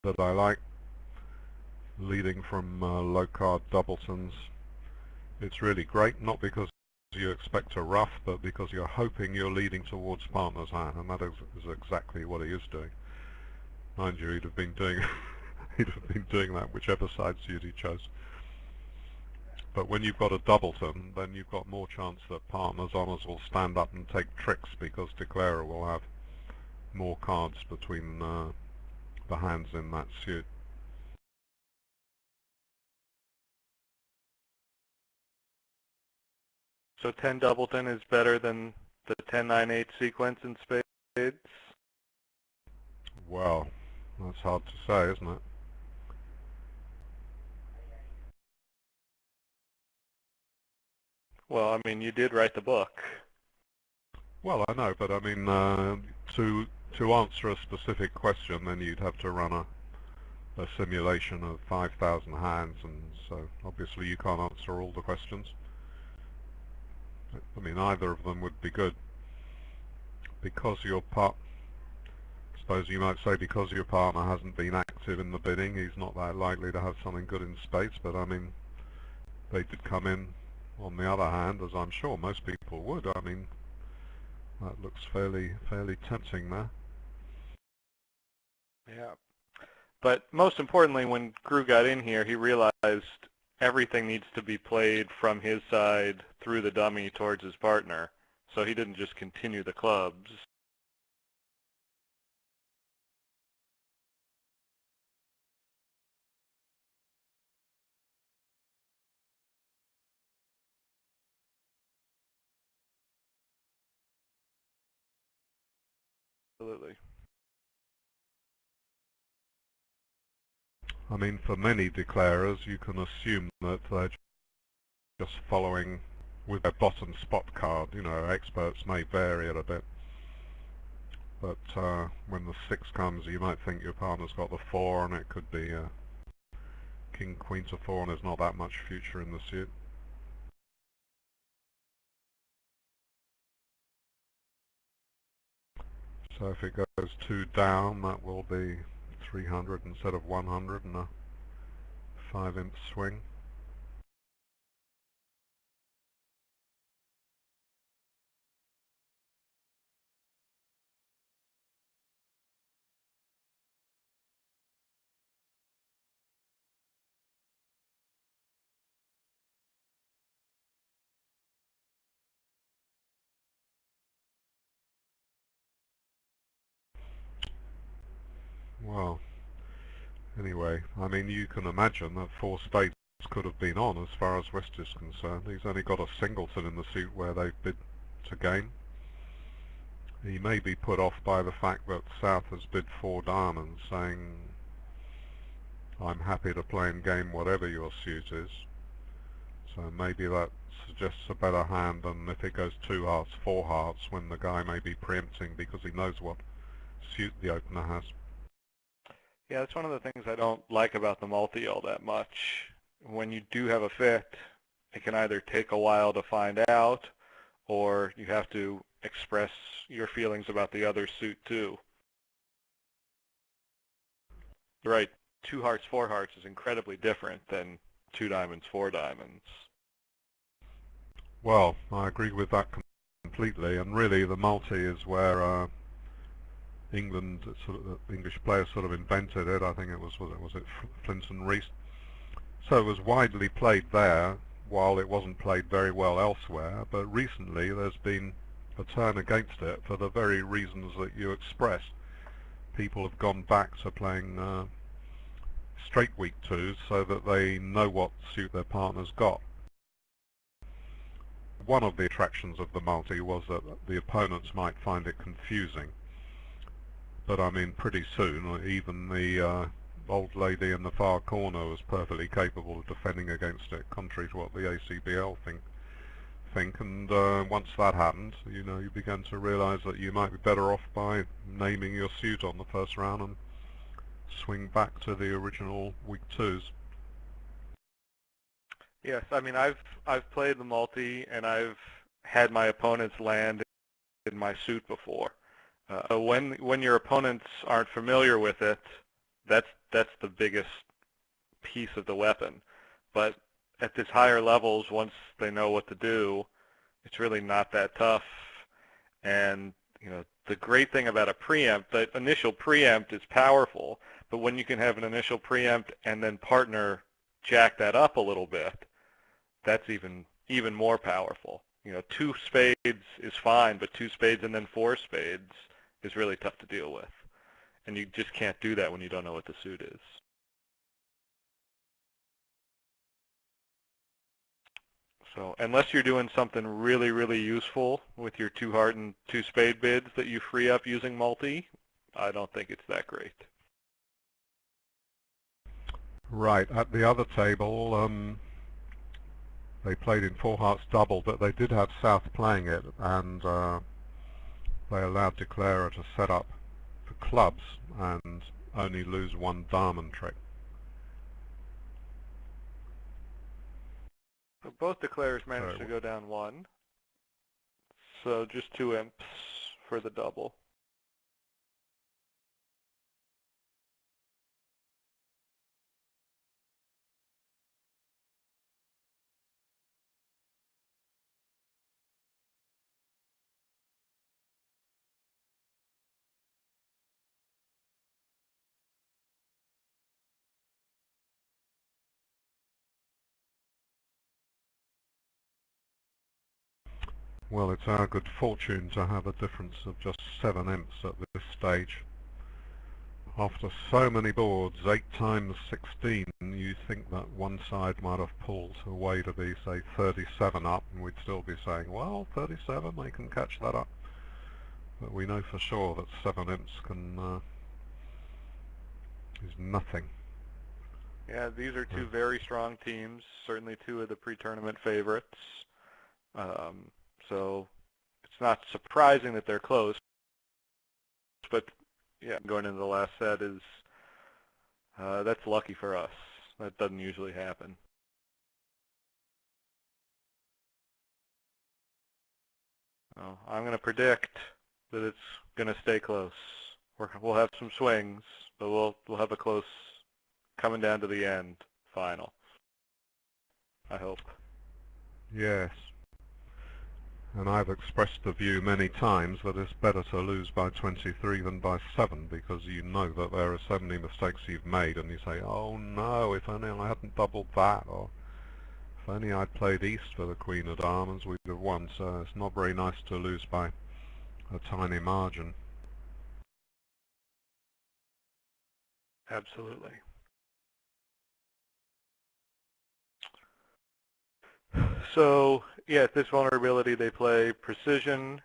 that I like, leading from low card doubletons. It's really great, not because you expect a ruff, but because you're hoping you're leading towards partner's hand, and that is exactly what he is doing. Mind you, he'd have been doing he'd have been doing that whichever side suit he chose. But when you've got a doubleton, then you've got more chance that partner's honours will stand up and take tricks, because declarer will have more cards between the hands in that suit. So 10 doubleton is better than the 10-9-8 sequence in spades? Well, that's hard to say, isn't it? Well, I mean, you did write the book. Well, I know, but I mean, to answer a specific question, then you'd have to run a simulation of 5,000 hands, and so obviously you can't answer all the questions. I mean, either of them would be good. Because your I suppose you might say because your partner hasn't been active in the bidding, he's not that likely to have something good in spades, but I mean, they did come in on the other hand, as I'm sure most people would. I mean, that looks fairly tempting there. Yeah. But most importantly, when Gru got in here, he realized everything needs to be played from his side through the dummy towards his partner. So he didn't just continue the clubs. Absolutely. I mean, for many declarers, you can assume that they're just following with their bottom spot card. You know, experts may vary it a bit, but when the 6 comes, you might think your partner's got the 4, and it could be king, queen to 4, and there's not that much future in the suit. So if it goes 2 down, that will be 300 instead of 100, and a 5-imp swing. Well, anyway, I mean, you can imagine that 4 spades could have been on as far as West is concerned. He's only got a singleton in the suit where they've bid to game. He may be put off by the fact that South has bid 4 diamonds, saying, I'm happy to play in game whatever your suit is. So maybe that suggests a better hand than if it goes 2 hearts, 4 hearts, when the guy may be preempting because he knows what suit the opener has. Yeah, that's one of the things I don't like about the multi all that much. When you do have a fit, it can either take a while to find out, or you have to express your feelings about the other suit too. Right, 2 hearts, 4 hearts is incredibly different than 2 diamonds, 4 diamonds. Well, I agree with that completely, and really the multi is where England, English players sort of invented it. I think it was it Flint and Reese. So it was widely played there, while it wasn't played very well elsewhere. But recently there's been a turn against it for the very reasons that you expressed. People have gone back to playing straight weak 2s so that they know what suit their partner's got. One of the attractions of the multi was that the opponents might find it confusing. But I mean, pretty soon, even the old lady in the far corner was perfectly capable of defending against it, contrary to what the ACBL think. And once that happened, you know, you began to realise that you might be better off by naming your suit on the first round and swing back to the original weak 2s. Yes, I mean, I've played the multi, and I've had my opponents land in my suit before. So when your opponents aren't familiar with it, that's that's the biggest piece of the weapon. But at these higher levels, once they know what to do, it's really not that tough. And the great thing about a preempt, the initial preempt is powerful, but when you can have an initial preempt and then partner jack that up a little bit, that's even more powerful. Two spades is fine, but two spades and then four spades is really tough to deal with. And you just can't do that when you don't know what the suit is. So unless you're doing something really, really useful with your two heart and two spade bids that you free up using multi, I don't think it's that great. Right, at the other table, they played in four hearts double, but they did have South playing it, and they allowed declarer to set up for clubs and only lose one diamond trick. So both declarers managed to go down one, so just two imps for the double. Well, it's our good fortune to have a difference of just 7 imps at this stage. After so many boards, 8 times 16, you think that one side might have pulled away to be, say, 37 up, and we'd still be saying, well, 37, they can catch that up. But we know for sure that 7 imps is nothing. Yeah, these are two very strong teams, certainly two of the pre-tournament favorites. So it's not surprising that they're close, but yeah, going into the last set is that's lucky for us. That doesn't usually happen. So I'm going to predict that it's going to stay close. We'll have some swings, but we'll have a close coming down to the end final, I hope. Yes. And I've expressed the view many times that it's better to lose by 23 than by 7, because you know that there are so many mistakes you've made, and you say, oh no, if only I hadn't doubled that, or if only I'd played east for the Queen of Diamonds, we'd have won. So it's not very nice to lose by a tiny margin. Absolutely. So yeah, at this vulnerability they play precision,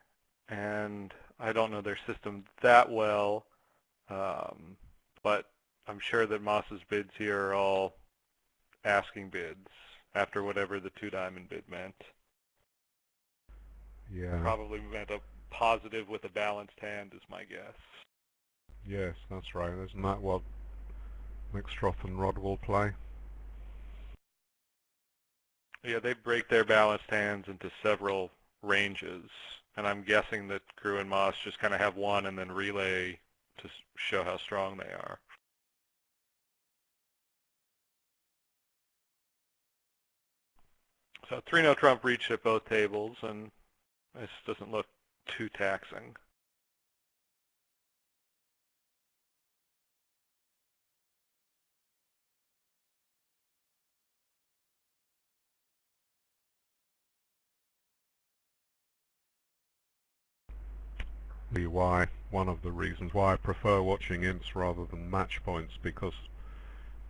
and I don't know their system that well, but I'm sure that Moss's bids here are all asking bids after whatever the 2-diamond bid meant. Yeah. Probably meant a positive with a balanced hand is my guess. Yes, that's right. Isn't that what Mixtroth and Rod will play? Yeah, they break their balanced hands into several ranges, and I'm guessing that Crew and Moss just kind of have one and then relay to show how strong they are. So 3-no trump reached at both tables, and this doesn't look too taxing. Why one of the reasons why I prefer watching imps rather than match points, because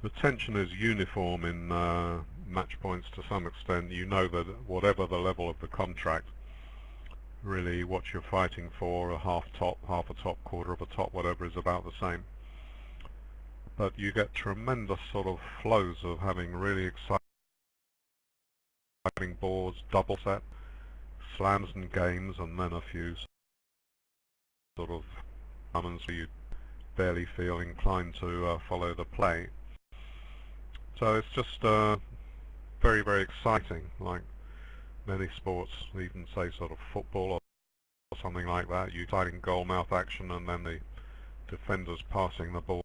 the tension is uniform in match points to some extent. You know that whatever the level of the contract, really what you're fighting for, a half top, half a top, quarter of a top, whatever, is about the same. But you get tremendous sort of flows of having really exciting boards, double set, slams and games, and then a few sort of moments where you barely feel inclined to follow the play. So it's just very, very exciting, like many sports, even say sort of football or something like that. You exciting goal mouth action, and then the defenders passing the ball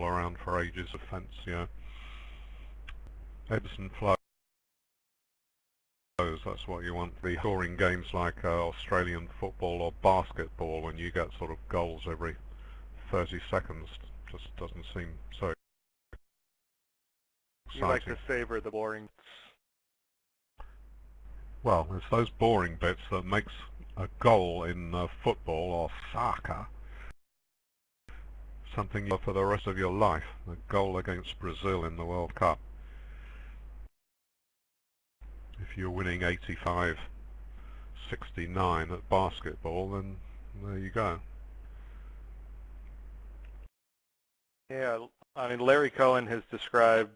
around for ages of fence, you know. Ebbs and flows, that's what you want. The scoring games like Australian football or basketball, when you get sort of goals every 30 seconds, just doesn't seem so You like exciting. to savor the boring. Well, it's those boring bits that makes a goal in football or soccer something you love for the rest of your life. A goal against Brazil in the World Cup. If you're winning 85-69 at basketball, then there you go. Yeah, I mean, Larry Cohen has described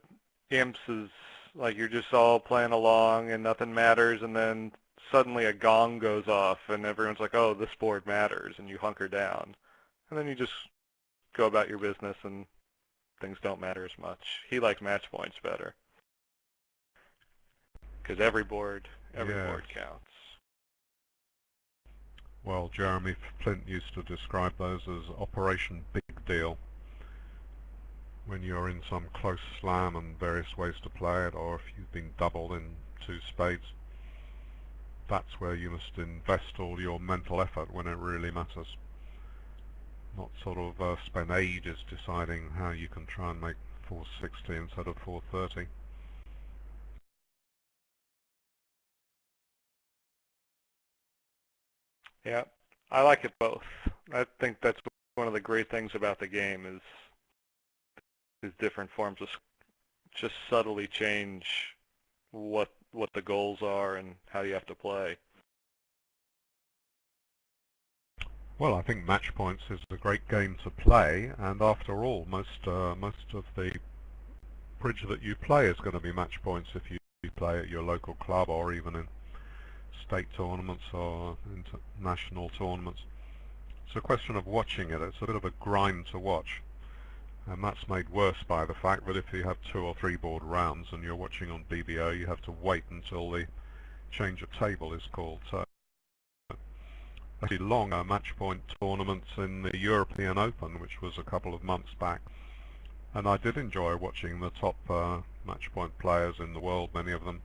imps as like you're just all playing along and nothing matters, and then suddenly a gong goes off and everyone's like, oh, this board matters, and you hunker down. And then you just go about your business and things don't matter as much. He likes match points better because every board Yes. counts. Well, Jeremy Flint used to describe those as Operation Big Deal. When you're in some close slam and various ways to play it, or if you've been doubled in two spades, that's where you must invest all your mental effort when it really matters. Not sort of spend ages deciding how you can try and make 460 instead of 430. Yeah, I like it both. I think that's one of the great things about the game is different forms of just subtly change what the goals are and how you have to play. Well, I think match points is a great game to play, and after all, most of the bridge that you play is going to be match points if you play at your local club or even in state tournaments or international tournaments. It's a question of watching it. It's a bit of a grind to watch, and that's made worse by the fact that if you have 2 or 3 board rounds and you're watching on BBO, you have to wait until the change of table is called. So longer match point tournaments in the European Open, which was a couple of months back, and I did enjoy watching the top match point players in the world, many of them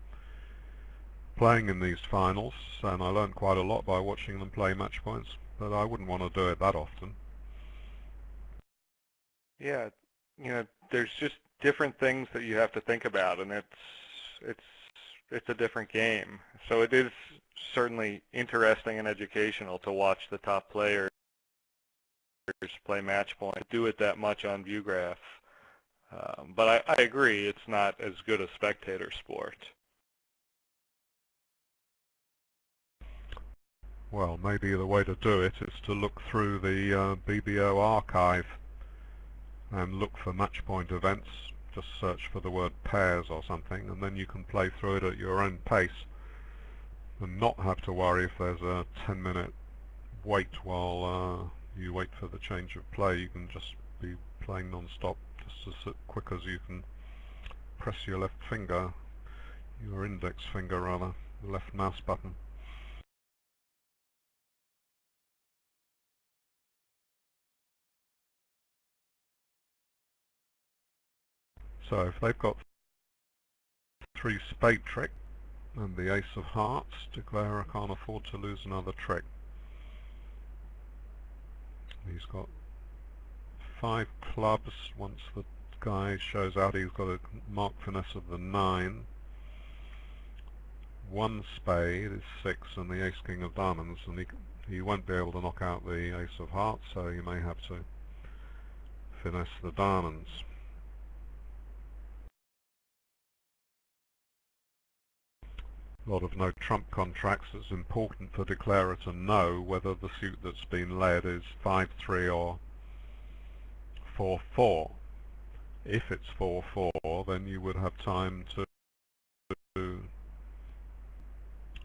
playing in these finals, and I learned quite a lot by watching them play match points, but I wouldn't want to do it that often. Yeah, you know, there's just different things that you have to think about, and it's a different game. So it is certainly interesting and educational to watch the top players play match point. Do it that much on Viewgraph, but I agree it's not as good a spectator sport. Well, maybe the way to do it is to look through the BBO archive and look for match point events. Just search for the word pairs or something, and then you can play through it at your own pace and not have to worry if there's a 10-minute wait while you wait for the change of play. You can just be playing non-stop, just as quick as you can press your left finger, your index finger rather, the left mouse button. So if they've got 3 spade trick and the ace of hearts, declare I can't afford to lose another trick. He's got 5 clubs. Once the guy shows out, he's got a mark finesse of the 9. 1 spade is 6 and the ace king of diamonds, and he won't be able to knock out the ace of hearts, so you may have to finesse the diamonds. A lot of no trump contracts. It's important for declarer to know whether the suit that's been led is 5-3 or 4-4. If it's 4-4, then you would have time to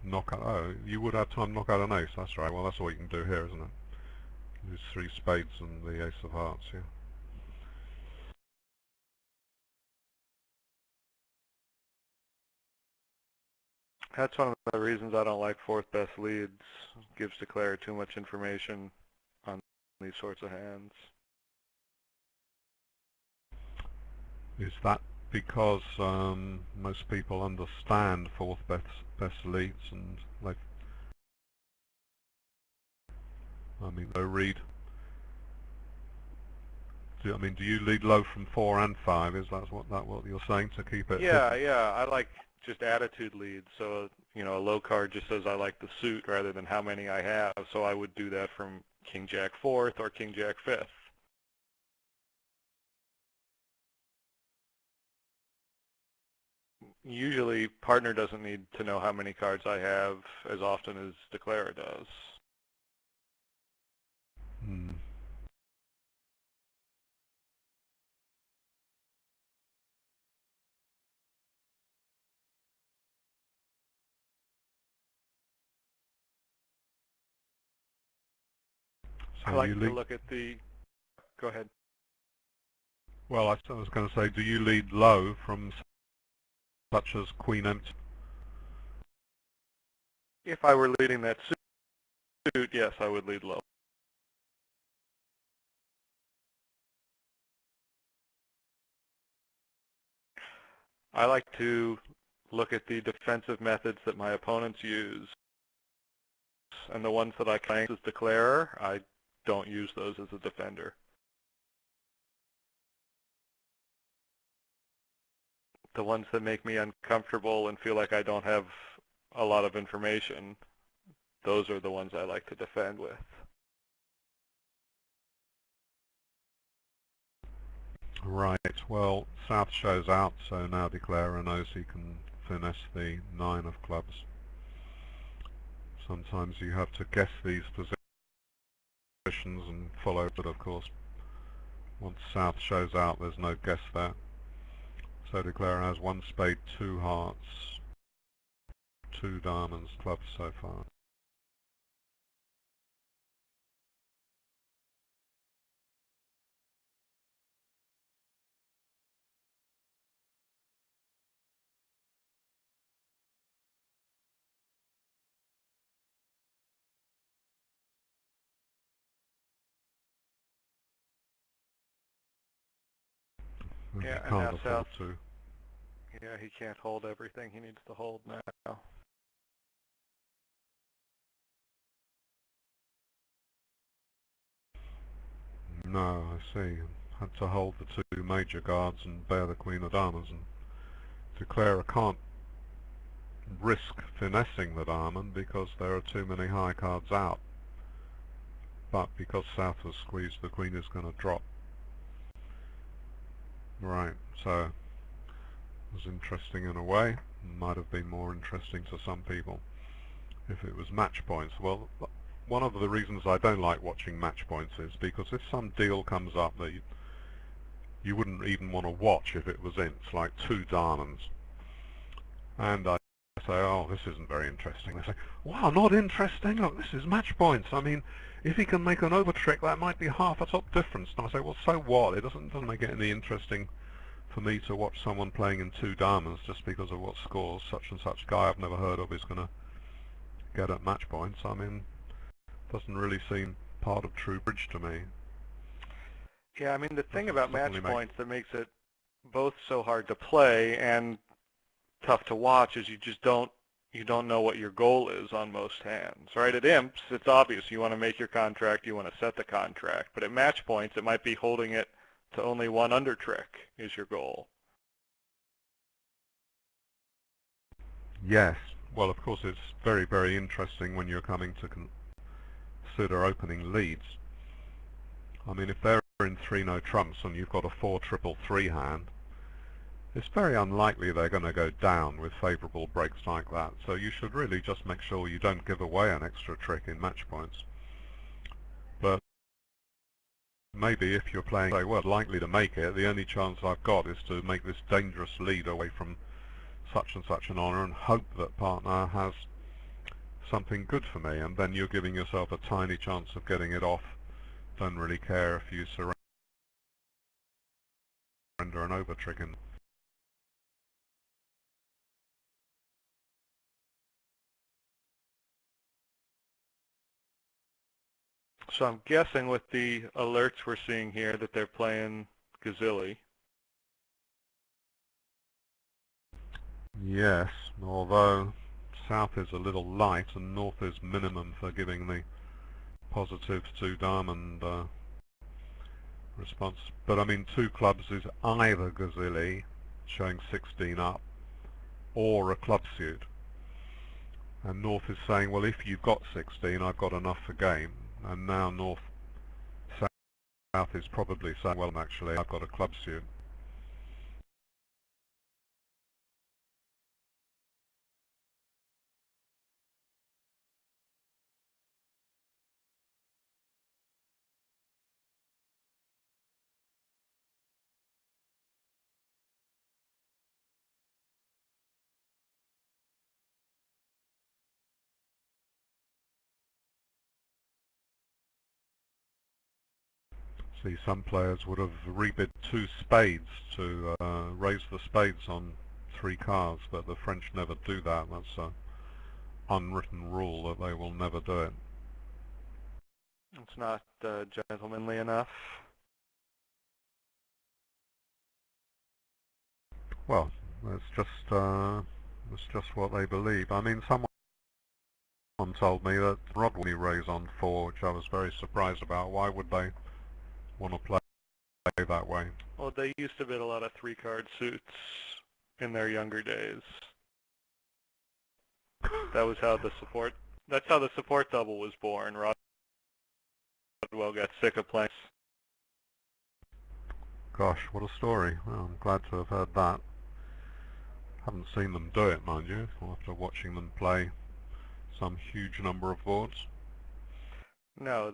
knock out. Oh, you would have time to knock out an ace. That's right. Well, that's all you can do here, isn't it? Lose 3 spades and the ace of hearts. Yeah. That's one of the reasons I don't like fourth best leads. It gives declarer too much information on these sorts of hands. Is that because most people understand fourth best leads and they, I mean, they read. I mean, do you lead low from 4 and 5? Is that what you're saying, to keep it Yeah, hidden? yeah. I like just attitude leads. So, you know, a low card just says I like the suit rather than how many I have. So I would do that from King Jack fourth or King Jack fifth. Usually, partner doesn't need to know how many cards I have as often as declarer does. Hmm. So I you like to lead. look at the, go ahead. Well, I was going to say, do you lead low from such as Queen empty? If I were leading that suit, yes, I would lead low. I like to look at the defensive methods that my opponents use, and the ones that I claim as declarer, I don't use those as a defender. The ones that make me uncomfortable and feel like I don't have a lot of information, those are the ones I like to defend with. Right. Well, South shows out, so now declarer knows he can finesse the 9 of clubs. Sometimes you have to guess these positions and follow, but of course, once South shows out, there's no guess there. So declarer has 1 spade, 2 hearts, 2 diamonds, clubs so far. And he Yeah, and can't now afford South, to. yeah, he can't hold everything he needs to hold now. No, I see. Had to hold the 2 major guards and bear the Queen of Diamonds, and declarer can't risk finessing the diamond because there are too many high cards out. But because South has squeezed, the Queen is going to drop. Right, so it was interesting in a way. Might have been more interesting to some people if it was match points. Well, one of the reasons I don't like watching match points is because if some deal comes up that you wouldn't even want to watch if it was in, it's like 2 diamonds, and I say, oh, this isn't very interesting. They say, wow, not interesting? Look, this is match points. I mean, if he can make an over trick, that might be half a top difference. And I say, well, so what? It doesn't make it any interesting for me to watch someone playing in 2 diamonds just because of what scores such and such guy I've never heard of is going to get at match points. I mean, it doesn't really seem part of true bridge to me. Yeah, I mean, the thing Doesn't about match suddenly make. points that makes it both so hard to play and tough to watch is you don't know what your goal is on most hands, right? At imps, it's obvious. You want to make your contract, you want to set the contract. But at match points, it might be holding it to only 1 under trick is your goal. Yes. Well, of course, it's very, very interesting when you're coming to consider opening leads. I mean, if they're in 3 no trumps and you've got a 4 triple 3 hand, it's very unlikely they're going to go down with favourable breaks like that. So you should really just make sure you don't give away an extra trick in match points. But maybe if you're playing, say, well, likely to make it, the only chance I've got is to make this dangerous lead away from such and such an honour and hope that partner has something good for me, and then you're giving yourself a tiny chance of getting it off. Don't really care if you surrender an over trick in. So I'm guessing, with the alerts we're seeing here, that they're playing Gazilli. Yes, although South is a little light and North is minimum for giving the positive two diamond response. But I mean, two clubs is either Gazilli, showing 16 up, or a club suit. And North is saying, well, if you've got 16, I've got enough for game. And now South is probably saying, well, actually, I've got a club suit. See, some players would have rebid two spades to raise the spades on three cards, but the French never do that. That's an unwritten rule that they will never do it. It's not gentlemanly enough. Well, that's just what they believe. I mean, someone told me that Rod would raise on four, which I was very surprised about. Why would they want to play that way? Well, they used to bid a lot of three-card suits in their younger days. That was how the support. That's how the support double was born. Rodwell got sick of playing. Gosh, what a story. Well, I'm glad to have heard that. Haven't seen them do it, mind you, after watching them play some huge number of boards. No,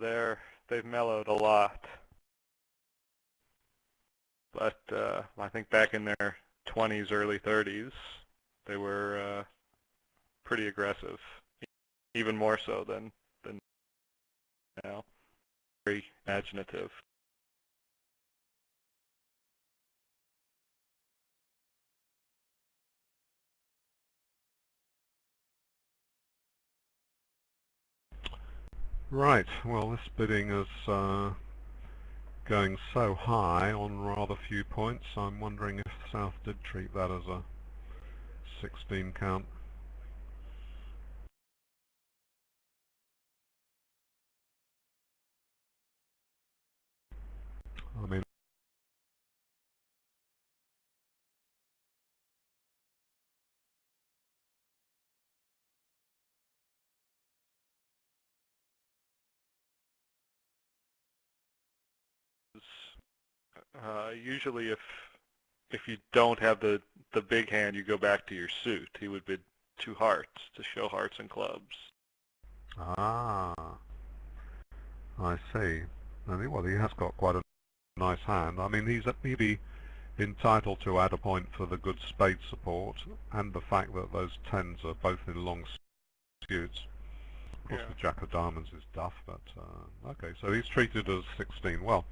they've mellowed a lot. But I think back in their 20s, early 30s, they were pretty aggressive, even more so than now. Very imaginative. Right, well, this bidding is going so high on rather few points. I'm wondering if South did treat that as a 16 count. I mean, Usually, if you don't have the big hand, you go back to your suit. He would bid two hearts to show hearts and clubs. ah, I see. Well, he has got quite a nice hand. I mean, he's maybe entitled to add a point for the good spade support and the fact that those tens are both in long suits. Of course, Yeah. the Jack of Diamonds is duff, but okay, so he's treated as 16. Well,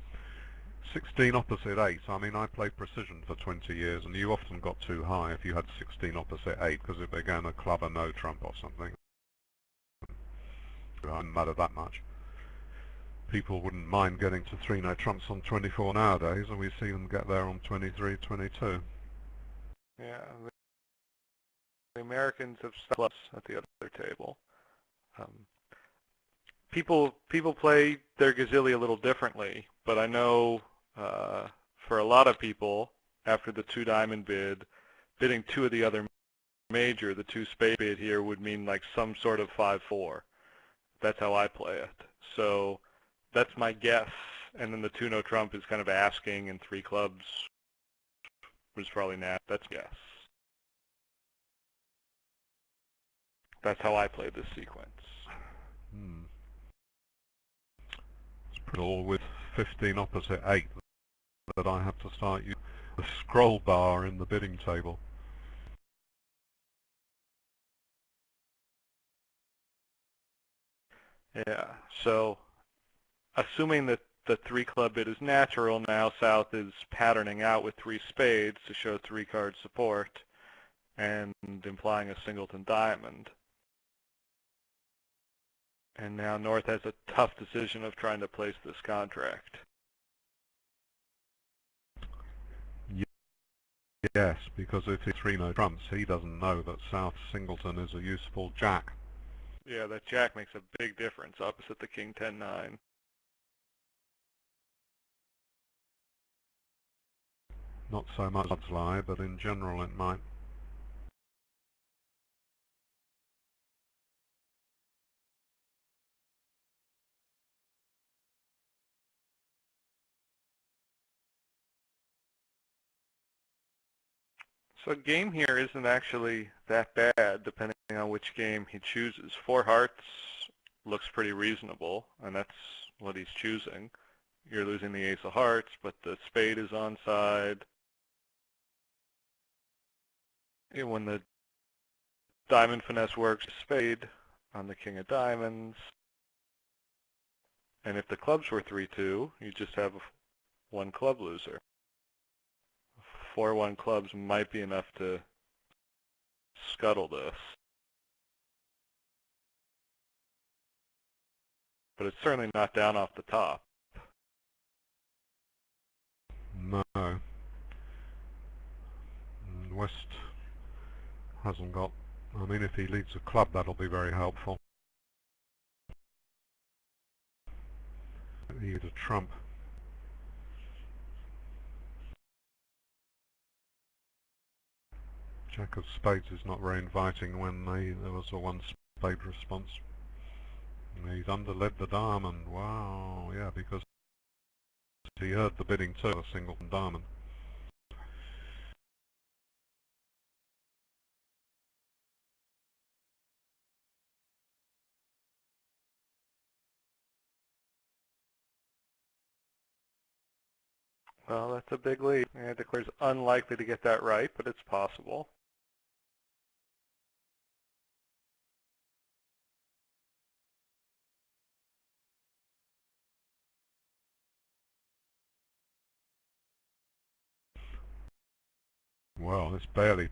16 opposite 8. I mean, I played precision for 20 years, and you often got too high if you had 16 opposite 8, because it began a club or no trump or something. It didn't matter that much. People wouldn't mind getting to 3 no trumps on 24 nowadays, and we see them get there on 23, 22. Yeah, the Americans have stuck at the other table. People play their Gazilli a little differently, but I know for a lot of people, after the two diamond bid, bidding two of the other major, the two spade bid here would mean like some sort of 5-4. That's how I play it. So that's my guess. And then the two no trump is kind of asking, and three clubs was probably not. That's guess. That's how I play this sequence. It's pretty all with 15 opposite 8 that I have to start using the scroll bar in the bidding table. Yeah, so assuming that the three club bid is natural, now South is patterning out with three spades to show three card support and implying a singleton diamond. And now North has a tough decision of trying to place this contract. Yes, because if he 3-no trumps, he doesn't know that South Singleton is a useful jack. Yeah, that jack makes a big difference opposite the king 10-9. Not so much odds lie, but in general it might. So game here isn't actually that bad, depending on which game he chooses. Four hearts looks pretty reasonable, and that's what he's choosing. You're losing the ace of hearts, but the spade is on side. When the diamond finesse works, spade on the king of diamonds. And if the clubs were 3-2, you just have one club loser. 4-1 clubs might be enough to scuttle this. But it's certainly not down off the top. No. West hasn't got... I mean, if he leads a club, that'll be very helpful. He needs a trump. Jack of spades is not very inviting when there was a one spade response. And he's underled the diamond. Wow, yeah, because he heard the bidding too, a singleton diamond. Well, that's a big lead. And it declares unlikely to get that right, but it's possible. Well, it's barely,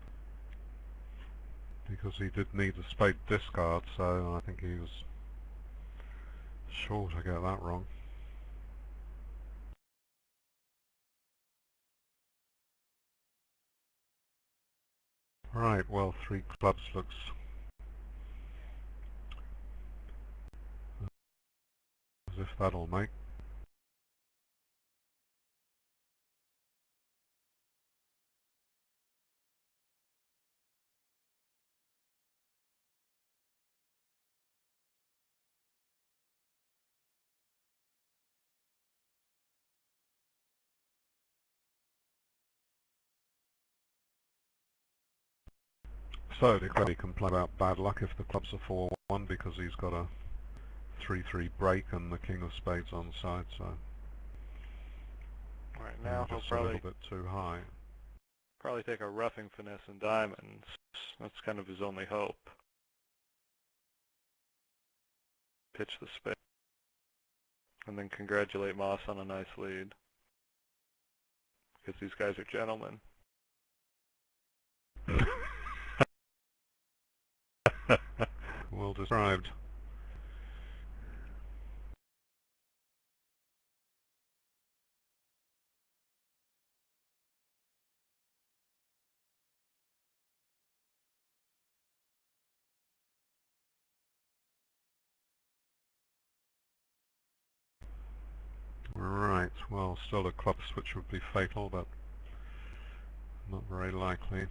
because he did need a spade discard, so I think he was sure to get that wrong. Right, well, three clubs looks as if that'll make. So declare he can play about bad luck if the clubs are 4-1 because he's got a 3-3 break and the king of spades on side, so All right, now he'll just a little bit too high. probably take a roughing finesse and diamonds. That's kind of his only hope. Pitch the spade. And then congratulate Moss on a nice lead. Because these guys are gentlemen. Well described. Right, well, still a club switch would be fatal, but not very likely.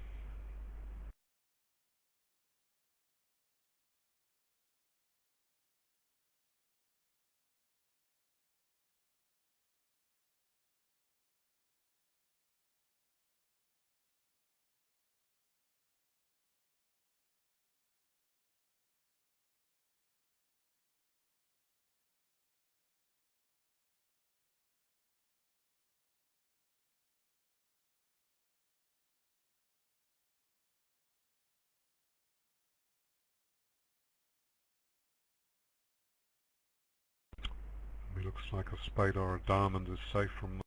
It looks like a spade or a diamond is safe from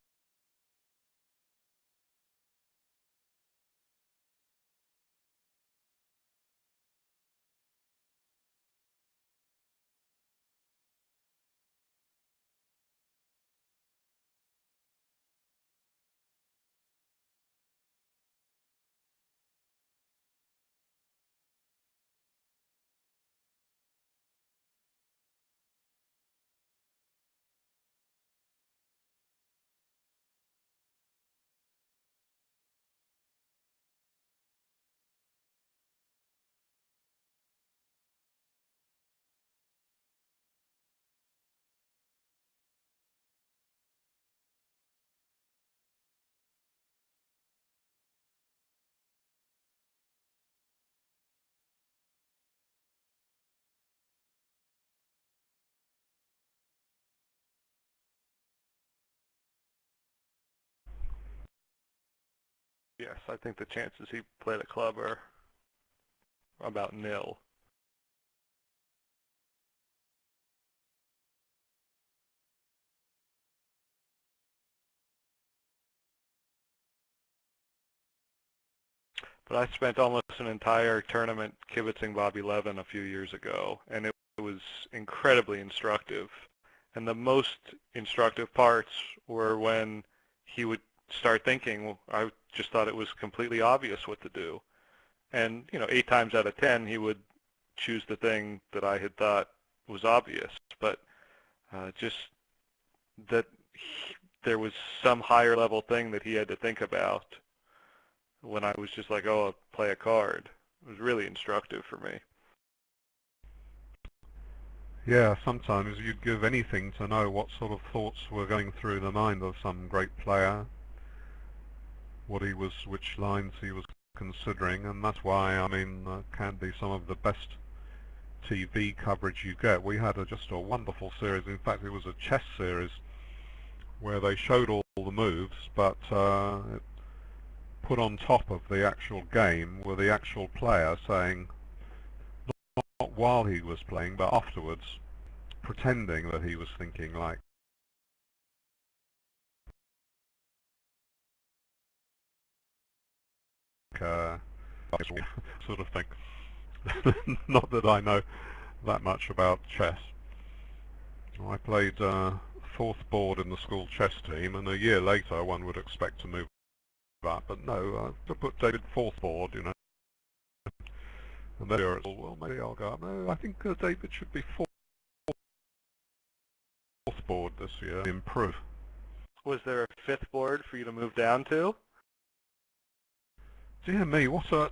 Yes, I think the chances he played a club are about nil. But I spent almost an entire tournament kibitzing Bobby Levin a few years ago, and it was incredibly instructive. And the most instructive parts were when he would start thinking, well, I just thought it was completely obvious what to do. And, 8 times out of 10, he would choose the thing that I had thought was obvious. But just that there was some higher level thing that he had to think about when I was just like, oh, I'll play a card. It was really instructive for me. Yeah, sometimes you'd give anything to know what sort of thoughts were going through the mind of some great player, which lines he was considering, and that's why, I mean, can be some of the best TV coverage you get. We had just a wonderful series. In fact, it was a chess series where they showed all the moves, but put on top of the actual game were the actual player saying, not while he was playing, but afterwards, pretending that he was thinking like sort of thing. Not that I know that much about chess. I played fourth board in the school chess team, and a year later one would expect to move up, but no, to put David fourth board, and then well, maybe I'll go up. No, I think David should be fourth board this year. Improve. Was there a 5th board for you to move down to? Dear me, what a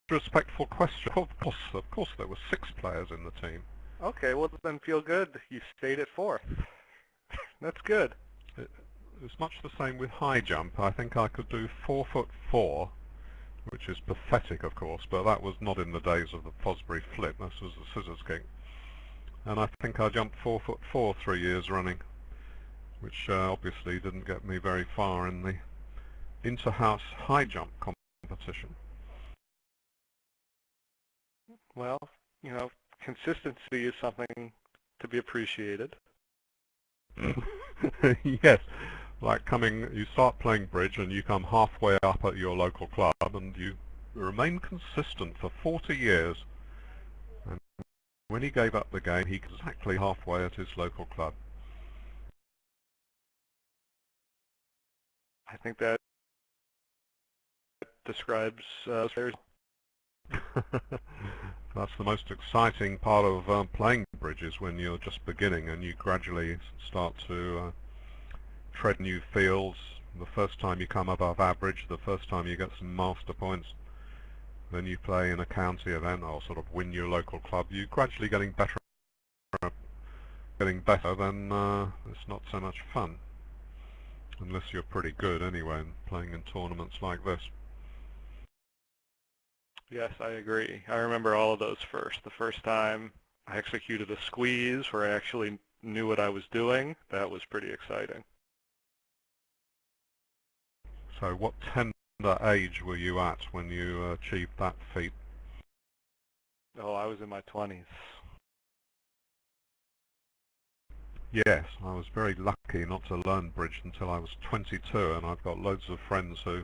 disrespectful question. Of course, there were 6 players in the team. Okay, well then feel good. You stayed at 4th. That's good. It's much the same with high jump. I think I could do 4'4", which is pathetic, of course, but that was not in the days of the Fosbury flip. This was the scissors kick. And I think I jumped 4'4" 3 years running, which obviously didn't get me very far in the inter-house high jump competition. Well, consistency is something to be appreciated. Yes, like you start playing bridge and you come halfway up at your local club and you remain consistent for 40 years. And when he gave up the game, he was exactly halfway at his local club. I think that describes players. That's the most exciting part of playing bridge, is when you're just beginning and you gradually start to tread new fields. The first time you come above average, the first time you get some master points, then you play in a county event or sort of win your local club. You're gradually getting better, then it's not so much fun. Unless you're pretty good anyway, playing in tournaments like this. Yes, I agree. I remember all of those first. The first time I executed a squeeze where I actually knew what I was doing, that was pretty exciting. So what tender age were you at when you achieved that feat? Oh, I was in my 20s. Yes, I was very lucky not to learn bridge until I was 22, and I've got loads of friends who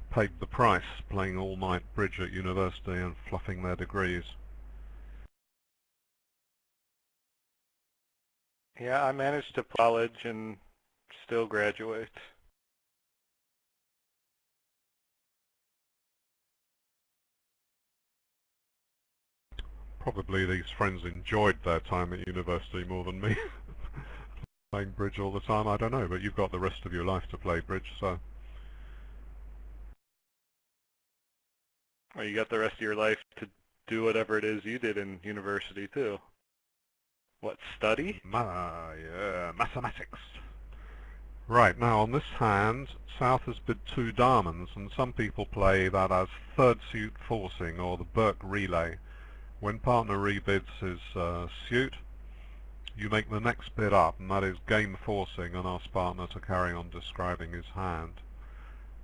paid the price playing all-night bridge at university and fluffing their degrees. Yeah, I managed to college and still graduate. Probably these friends enjoyed their time at university more than me. Playing bridge all the time, I don't know, but you've got the rest of your life to play bridge, so... Well, you got the rest of your life to do whatever it is you did in university, too. What, study? Yeah, mathematics. Right, now on this hand, South has bid 2 diamonds, and some people play that as third suit forcing, or the Burke relay. When partner rebids his suit, you make the next bid up, and that is game forcing and ask partner to carry on describing his hand.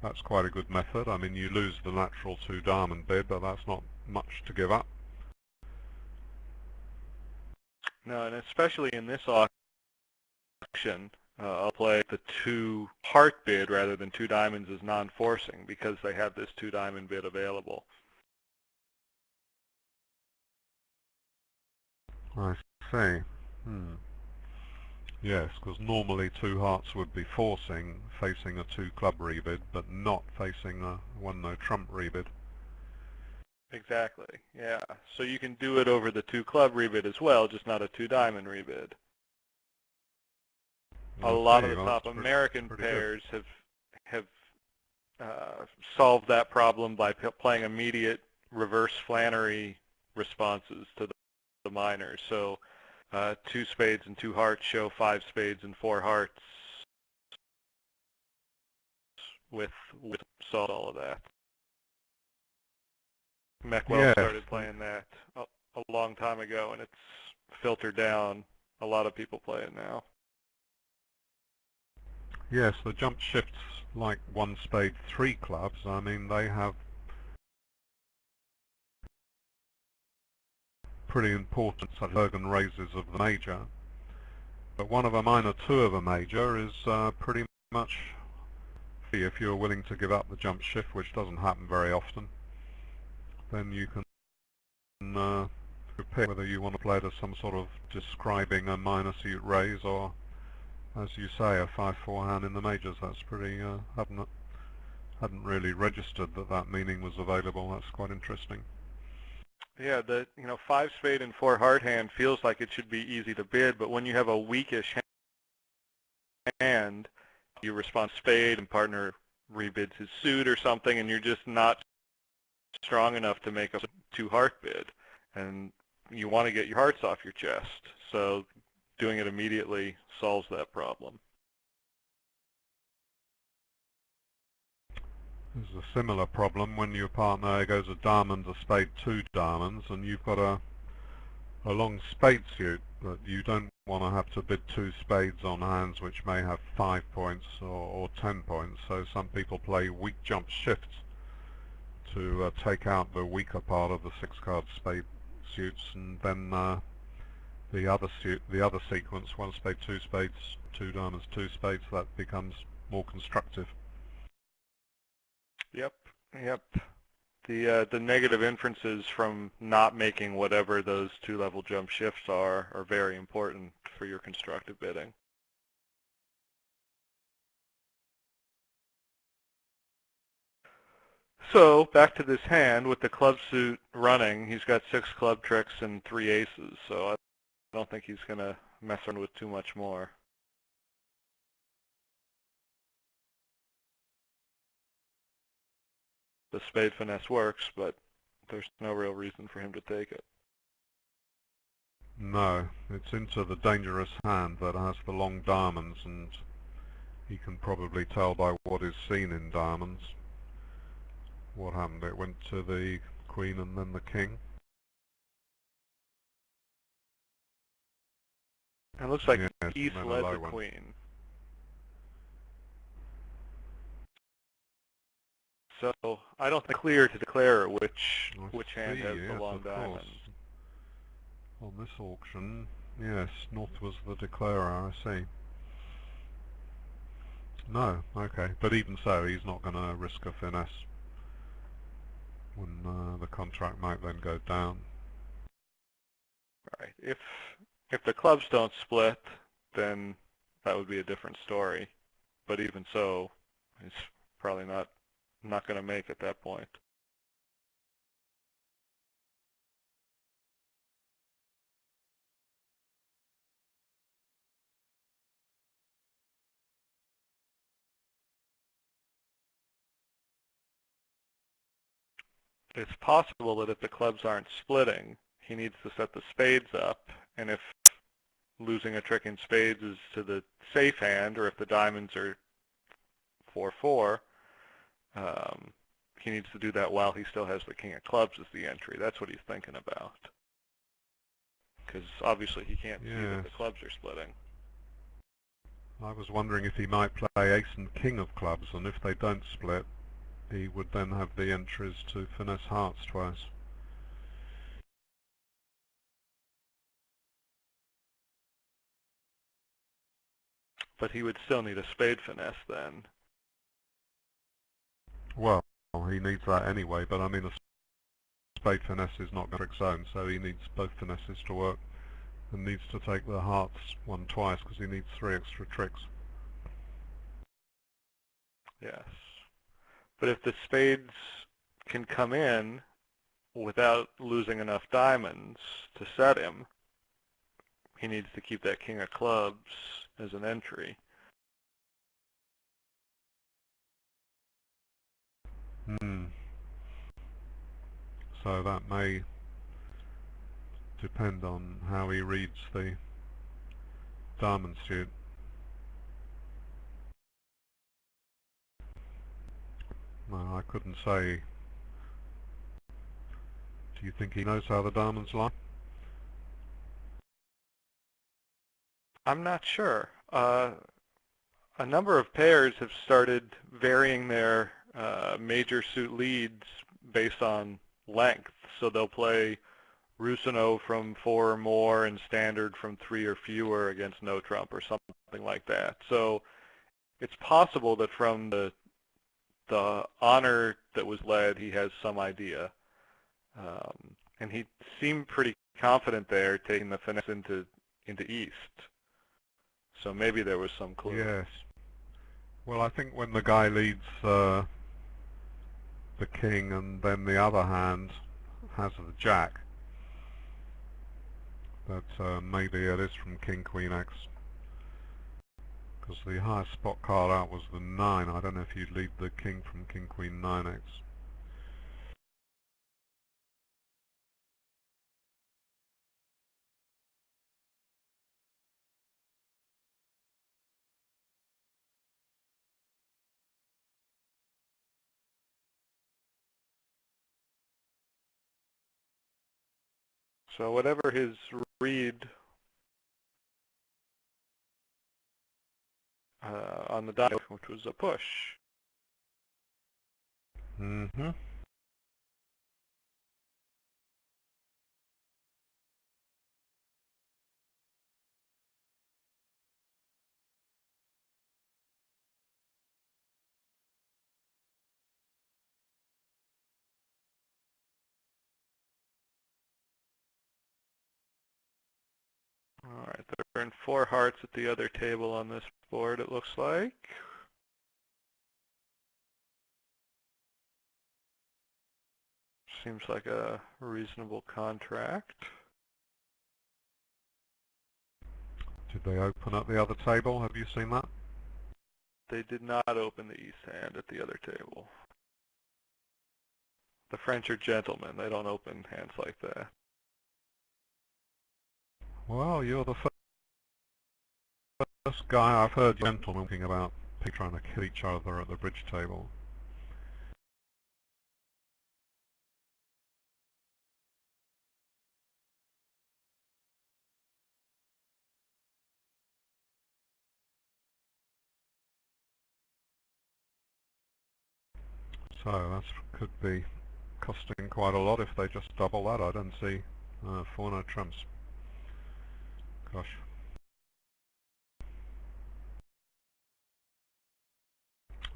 That's quite a good method. I mean, you lose the natural two diamond bid, but that's not much to give up. No, and especially in this auction, I'll play the two heart bid rather than two diamonds as non-forcing because they have this two diamond bid available. I see. Yes, because normally two hearts would be forcing, facing a two club rebid, but not facing a one no trump rebid. Exactly, yeah. So you can do it over the two club rebid as well, just not a two diamond rebid. A lot of the top American pairs have solved that problem by playing immediate reverse Flannery responses to the minors. So two spades and two hearts show five spades and four hearts with solved all of that. Meckwell started playing that a long time ago, and it's filtered down. A lot of people play it now. Yes, the jump shifts like one spade three clubs, I mean, they have pretty important such Bergen raises of the major. But one of a minor, two of a major is pretty much if you're willing to give up the jump shift, which doesn't happen very often, then you can pick whether you want to play it as some sort of describing a minor suit raise or, as you say, a 5-4 hand in the majors. That's pretty, hadn't really registered that meaning was available. That's quite interesting. Yeah, the five spade and four heart hand feels like it should be easy to bid, but when you have a weakish hand, you respond spade and partner rebids his suit or something, and you're just not strong enough to make a two heart bid, and you want to get your hearts off your chest. So doing it immediately solves that problem. There's a similar problem when your partner goes a diamond, a spade, two diamonds, and you've got a long spade suit, but you don't want to have to bid two spades on hands which may have 5 points or 10 points. So some people play weak jump shifts to take out the weaker part of the six-card spade suits, and then the other sequence, one spade, two spades, two diamonds, two spades, that becomes more constructive. Yep. The negative inferences from not making whatever those two-level jump shifts are very important for your constructive bidding. So back to this hand with the club suit running. He's got 6 club tricks and 3 aces, so I don't think he's going to mess around with too much more. The spade finesse works, but there's no real reason for him to take it. No, it's into the dangerous hand that has the long diamonds, and he can probably tell by what is seen in diamonds what happened. It went to the queen and then the king. And it looks like East led the queen. So I don't think it's clear to declare which hand has the long diamond. On this auction, yes, North was the declarer, I see. No, okay, but even so, he's not going to risk a finesse when the contract might then go down. Right. If the clubs don't split, then that would be a different story. But even so, he's probably not going to make at that point. It's possible that if the clubs aren't splitting, he needs to set the spades up, and if losing a trick in spades is to the safe hand, or if the diamonds are 4-4, he needs to do that while he still has the king of clubs as the entry. That's what he's thinking about. Because obviously he can't see that the clubs are splitting. I was wondering if he might play ace and king of clubs, and if they don't split, he would then have the entries to finesse hearts twice. But he would still need a spade finesse then. Well, he needs that anyway, but I mean a spade finesse is not going to trick zone, so he needs both finesses to work, and needs to take the hearts one twice because he needs 3 extra tricks. Yes. But if the spades can come in without losing enough diamonds to set him, he needs to keep that king of clubs as an entry. So that may depend on how he reads the diamond suit. No, I couldn't say. Do you think he knows how the diamonds lie? I'm not sure. A number of pairs have started varying their major suit leads based on length. So they'll play Rusino from 4 or more and standard from 3 or fewer against no trump or something like that. So it's possible that from the honor that was led, he has some idea. And he seemed pretty confident there, taking the finesse into East. So maybe there was some clue. Yes. Well, I think when the guy leads the king and then the other hand has the jack, that maybe it is from king queen X. Because the highest spot card out was the 9. I don't know if you'd lead the king from king queen 9X. So whatever his read on the dial, which was a push. Mm-hmm. All right, there are 4 hearts at the other table on this board, it looks like. Seems like a reasonable contract. Did they open up the other table? Have you seen that? They did not open the East hand at the other table. The French are gentlemen. They don't open hands like that. Well, you're the first guy I've heard gentlemen talking about people trying to kill each other at the bridge table. So that could be costing quite a lot if they just double that. I don't see 4 no trumps. Gosh.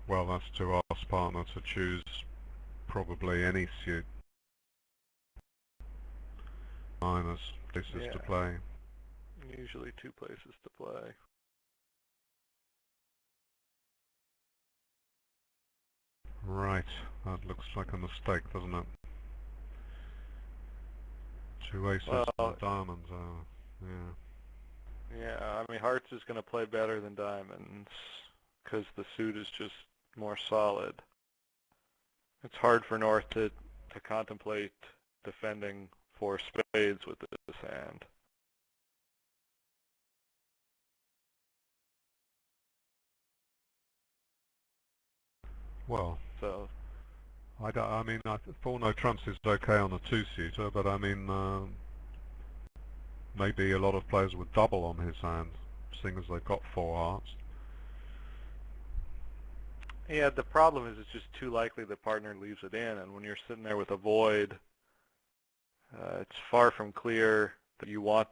Well, that's to ask partner to choose probably any suit minus places to play. Usually 2 places to play. Right, that looks like a mistake, doesn't it? 2 aces and diamonds, yeah. Yeah, I mean, hearts is going to play better than diamonds because the suit is just more solid. It's hard for North to contemplate defending 4 spades with this hand. Well, so I mean, 4 no trumps is okay on a 2-suiter, but I mean, maybe a lot of players would double on his hand, seeing as they've got 4 hearts. Yeah, the problem is it's just too likely the partner leaves it in, and when you're sitting there with a void, it's far from clear that you want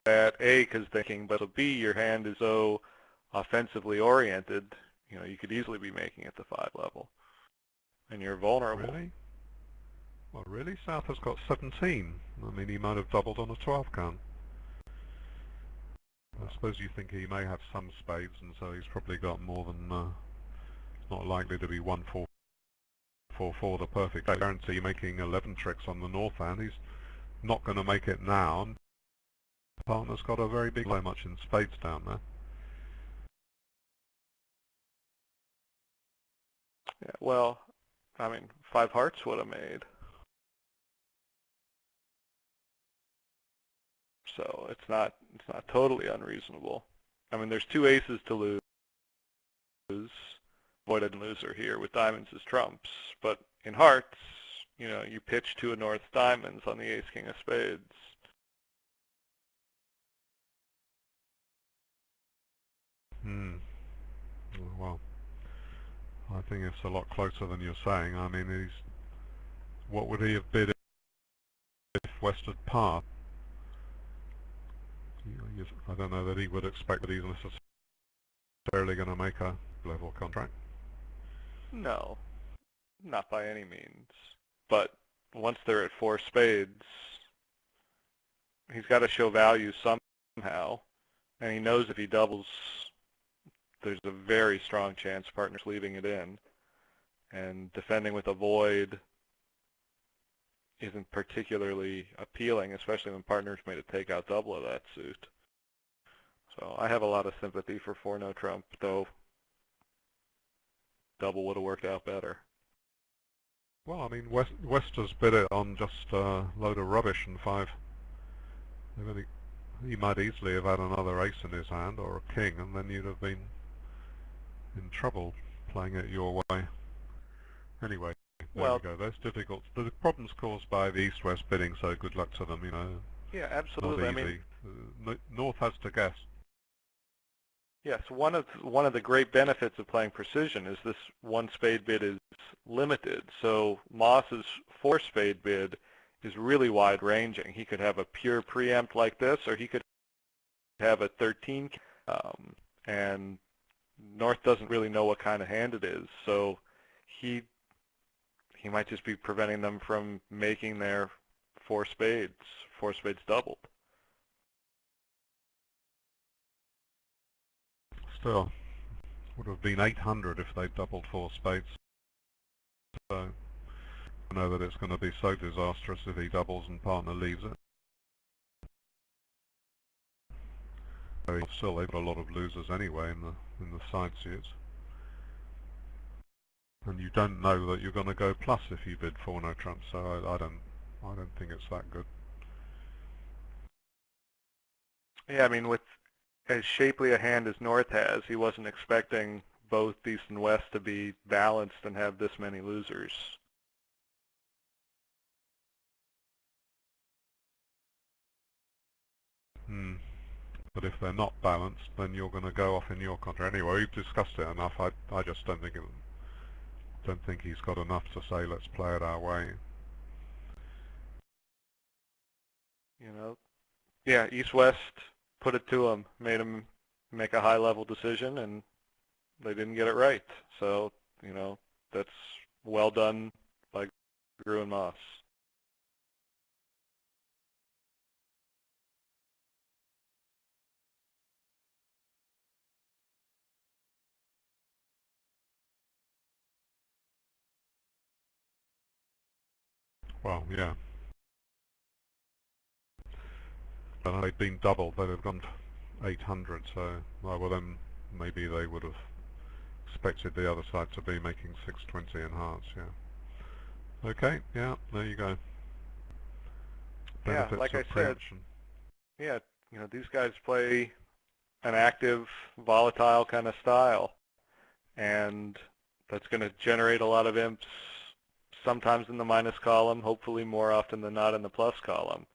that, A, because thinking, but B, your hand is so offensively oriented, you could easily be making it to 5 level, and you're vulnerable. Really? Well, really? South has got 17. I mean, he might have doubled on a 12 count. I suppose you think he may have some spades, and so he's probably got more than, it's not likely to be 1, 4, 4, 4, the perfect. I guarantee you making 11 tricks on the north hand. He's not going to make it now, and the partner's got a very big, so much in spades down there. Yeah, well, I mean, 5 hearts would have made. So it's not totally unreasonable. I mean, there's 2 aces to lose. Voided loser here with diamonds as trumps, but in hearts, you pitch 2 of North's diamonds on the ace king of spades. Well, I think it's a lot closer than you're saying. I mean, what would he have bid if West had par? I don't know that he would expect that he's necessarily going to make a level contract. No, not by any means. But once they're at 4 spades, he's got to show value somehow, and he knows if he doubles, there's a very strong chance partner's leaving it in, and defending with a void isn't particularly appealing, especially when partners made a takeout double of that suit. So I have a lot of sympathy for 4-no trump, though double would have worked out better. Well, I mean, West has bid it on just a load of rubbish and 5. He might easily have had another ace in his hand or a king, and then you'd have been in trouble playing it your way. Anyway, there we go. That's difficult. The problem's caused by the East-West bidding, so good luck to them, Yeah, absolutely. Not easy. North has to guess. Yes, one of the great benefits of playing precision is this 1 spade bid is limited. So Moss's 4 spade bid is really wide ranging. He could have a pure preempt like this, or he could have a 13, and North doesn't really know what kind of hand it is. So he might just be preventing them from making their 4 spades doubled. Still, would have been 800 if they'd doubled 4 spades. So I know that it's going to be so disastrous if he doubles and partner leaves it. So still, they've got a lot of losers anyway in the side suits. And you don't know that you're going to go plus if you bid 4-no trump. So I don't think it's that good. Yeah, I mean, with as shapely a hand as North has, he wasn't expecting both East and West to be balanced and have this many losers. But if they're not balanced, then you're going to go off in your contract. Anyway, we've discussed it enough. I just don't think he's got enough to say let's play it our way. Yeah, East-West put it to him, made him make a high-level decision, and they didn't get it right. So, that's well done by Grew and Moss. Well, yeah. But they'd been doubled. They'd have gone 800. So, well, then maybe they would have expected the other side to be making 620 in hearts. Yeah. Okay. Yeah. There you go. Benefits Yeah, like of I preemption. said, yeah, these guys play an active, volatile kind of style, and that's going to generate a lot of imps, sometimes in the minus column, hopefully more often than not in the plus column.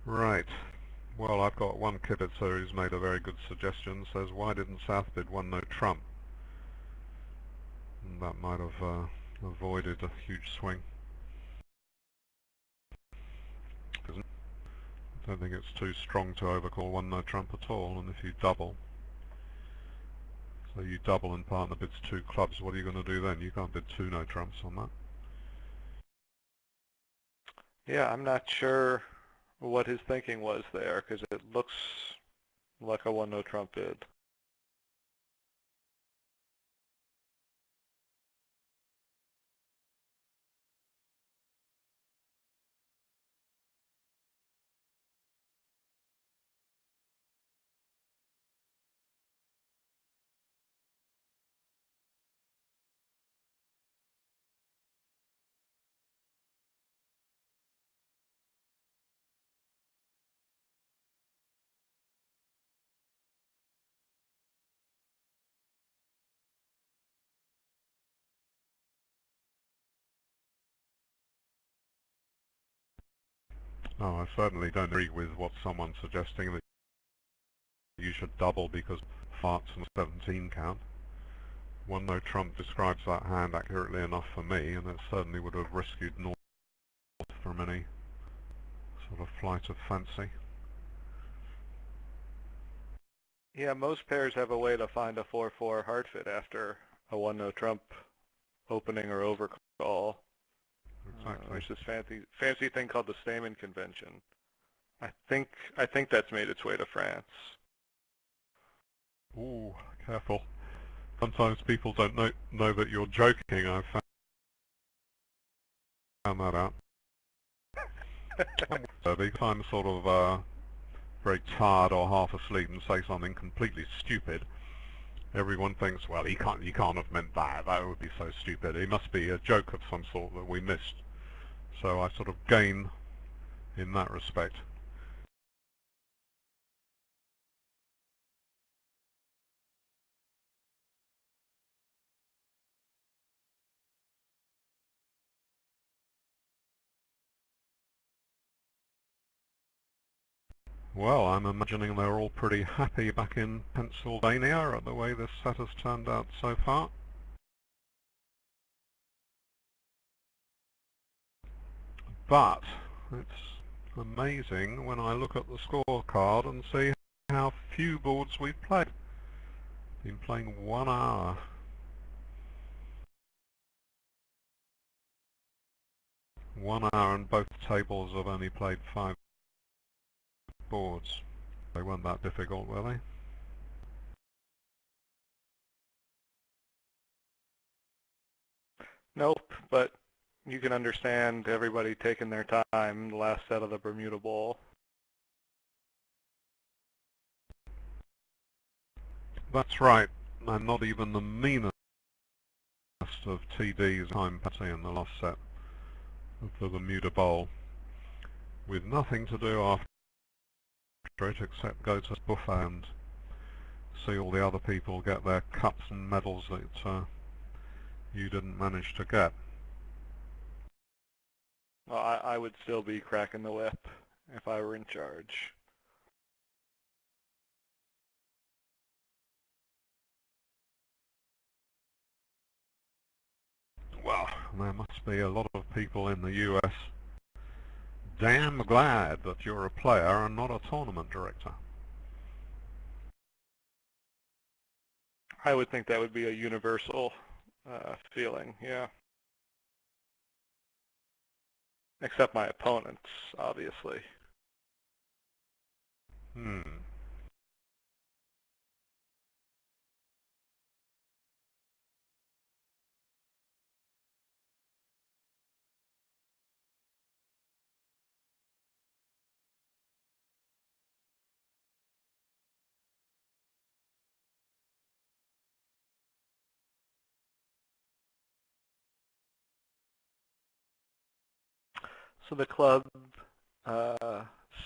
Right. Well, I've got one kibitzer who's made a very good suggestion. Says, why didn't South bid one no trump? And that might have avoided a huge swing. I don't think it's too strong to overcall one no trump at all. And if you double, so you double and partner bids two clubs, what are you going to do then? You can't bid two no trumps on that. Yeah, I'm not sure what his thinking was there because it looks like a one no trump bid. Oh, I certainly don't agree with what someone's suggesting that you should double because farts and 17 count. One no trump describes that hand accurately enough for me, and it certainly would have rescued North from any sort of flight of fancy. Yeah, most pairs have a way to find a 4-4 heart fit after a one no trump opening or overcall. Exactly. There's this fancy thing called the Stamen Convention. I think that's made its way to France. Ooh, careful. Sometimes people don't know that you're joking. I've found that out. They find sort of very tired or half asleep and say something completely stupid. Everyone thinks, well, he can't have meant that. That would be so stupid. It must be a joke of some sort that we missed. So I sort of gain in that respect. Well, I'm imagining they're all pretty happy back in Pennsylvania at the way this set has turned out so far. But it's amazing when I look at the scorecard and see how few boards we've played. Been playing 1 hour. 1 hour and both tables have only played 5 boards. They weren't that difficult, were they? Nope, but you can understand everybody taking their time the last set of the Bermuda Bowl. That's right. And not even the meanest of TD's time patty in the last set of the Bermuda Bowl, with nothing to do after it except go to the buffet and see all the other people get their cups and medals that you didn't manage to get. Well, I would still be cracking the whip if I were in charge. Well, there must be a lot of people in the US damn glad that you're a player and not a tournament director. I would think that would be a universal feeling, yeah. Except my opponents, obviously. Hmm. So the club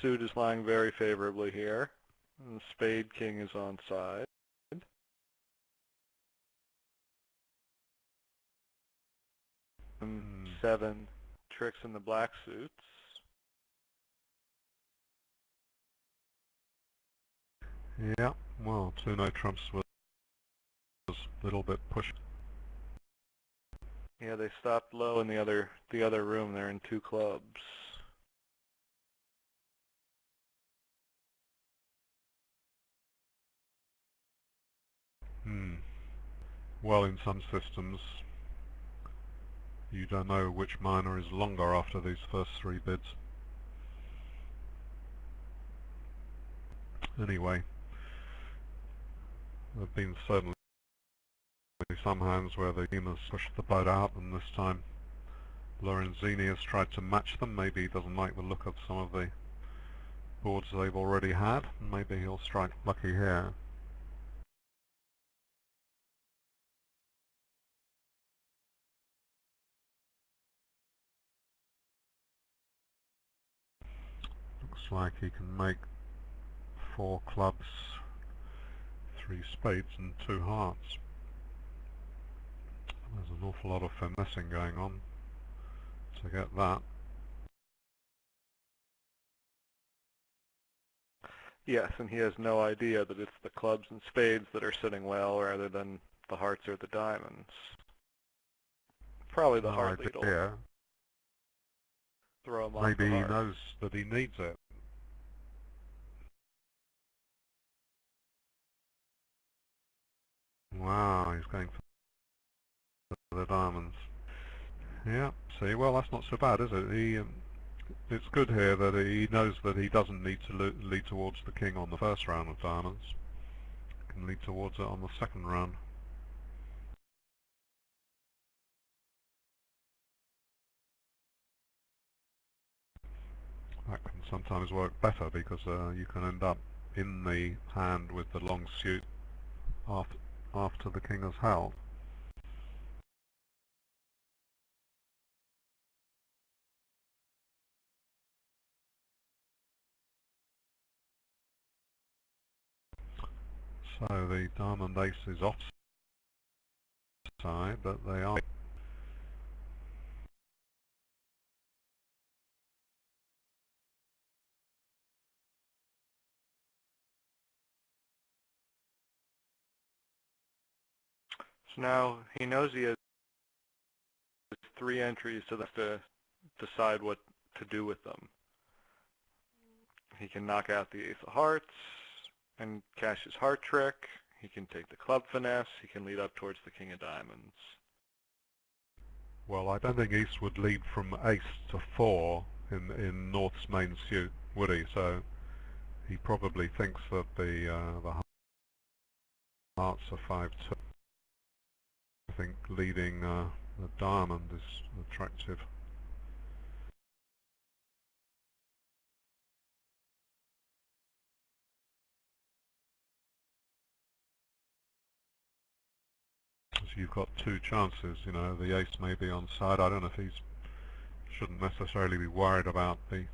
suit is lying very favorably here. And Spade King is on side. Hmm. 7 tricks in the black suits. Yeah, well, two no trumps was a little bit pushed. Yeah, they stopped low in the other room. They're in two clubs. Hmm. Well, in some systems, you don't know which miner is longer after these first three bids. Anyway, there have been certainly some hands where the team has pushed the boat out, and this time Lorenzini has tried to match them. Maybe he doesn't like the look of some of the boards they've already had, and maybe he'll strike lucky here. Looks like he can make four clubs, three spades and two hearts. There's an awful lot of finessing going on to get that. Yes, and he has no idea that it's the clubs and spades that are sitting well rather than the hearts or the diamonds. Probably the No heart lead will idea. throw him off the Maybe he heart. knows that he needs it. Wow, he's going for the diamonds. Yeah, see, well, that's not so bad, is it? It's good here that he knows that he doesn't need to lead towards the king on the first round of diamonds. He can lead towards it on the second round. That can sometimes work better because you can end up in the hand with the long suit after, after the king has held. So the diamond ace is offside, but they are. So now he knows he has three entries, so that's to decide what to do with them. He can knock out the ace of hearts and cash his heart trick. He can take the club finesse. He can lead up towards the king of diamonds. Well, I don't think East would lead from ace to four in North's main suit, would he? So he probably thinks that the hearts are 5-2. I think leading the diamond is attractive. So you've got two chances, you know, the ace may be on side. I don't know if he's shouldn't necessarily be worried about the.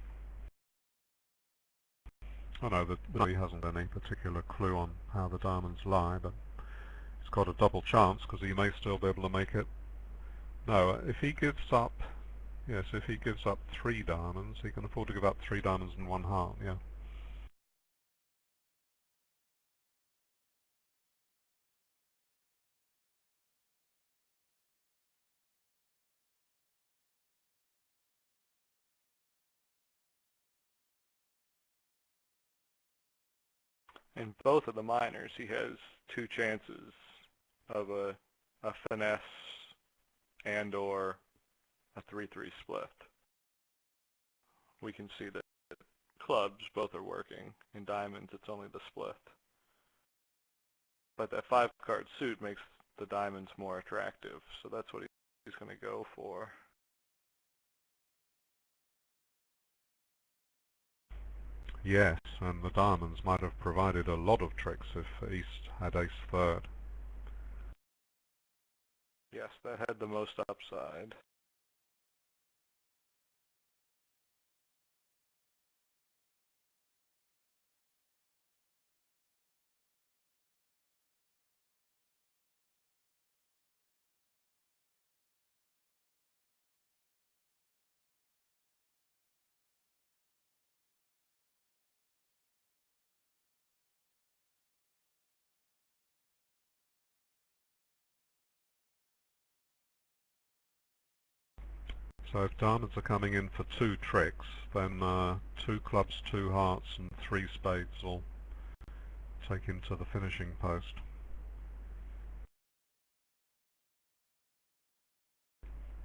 I know that he hasn't any particular clue on how the diamonds lie, but he's got a double chance because he may still be able to make it. No, if he gives up, yes, if he gives up three diamonds, he can afford to give up three diamonds and one heart, yeah. In both of the minors, he has two chances of a finesse and or a 3-3 split. We can see that clubs both are working. In diamonds, it's only the split. But that 5-card suit makes the diamonds more attractive, so that's what he's going to go for. Yes, and the diamonds might have provided a lot of tricks if East had ace third. Yes, that had the most upside. So if diamonds are coming in for 2 tricks, then 2 clubs, 2 hearts and 3 spades will take him to the finishing post.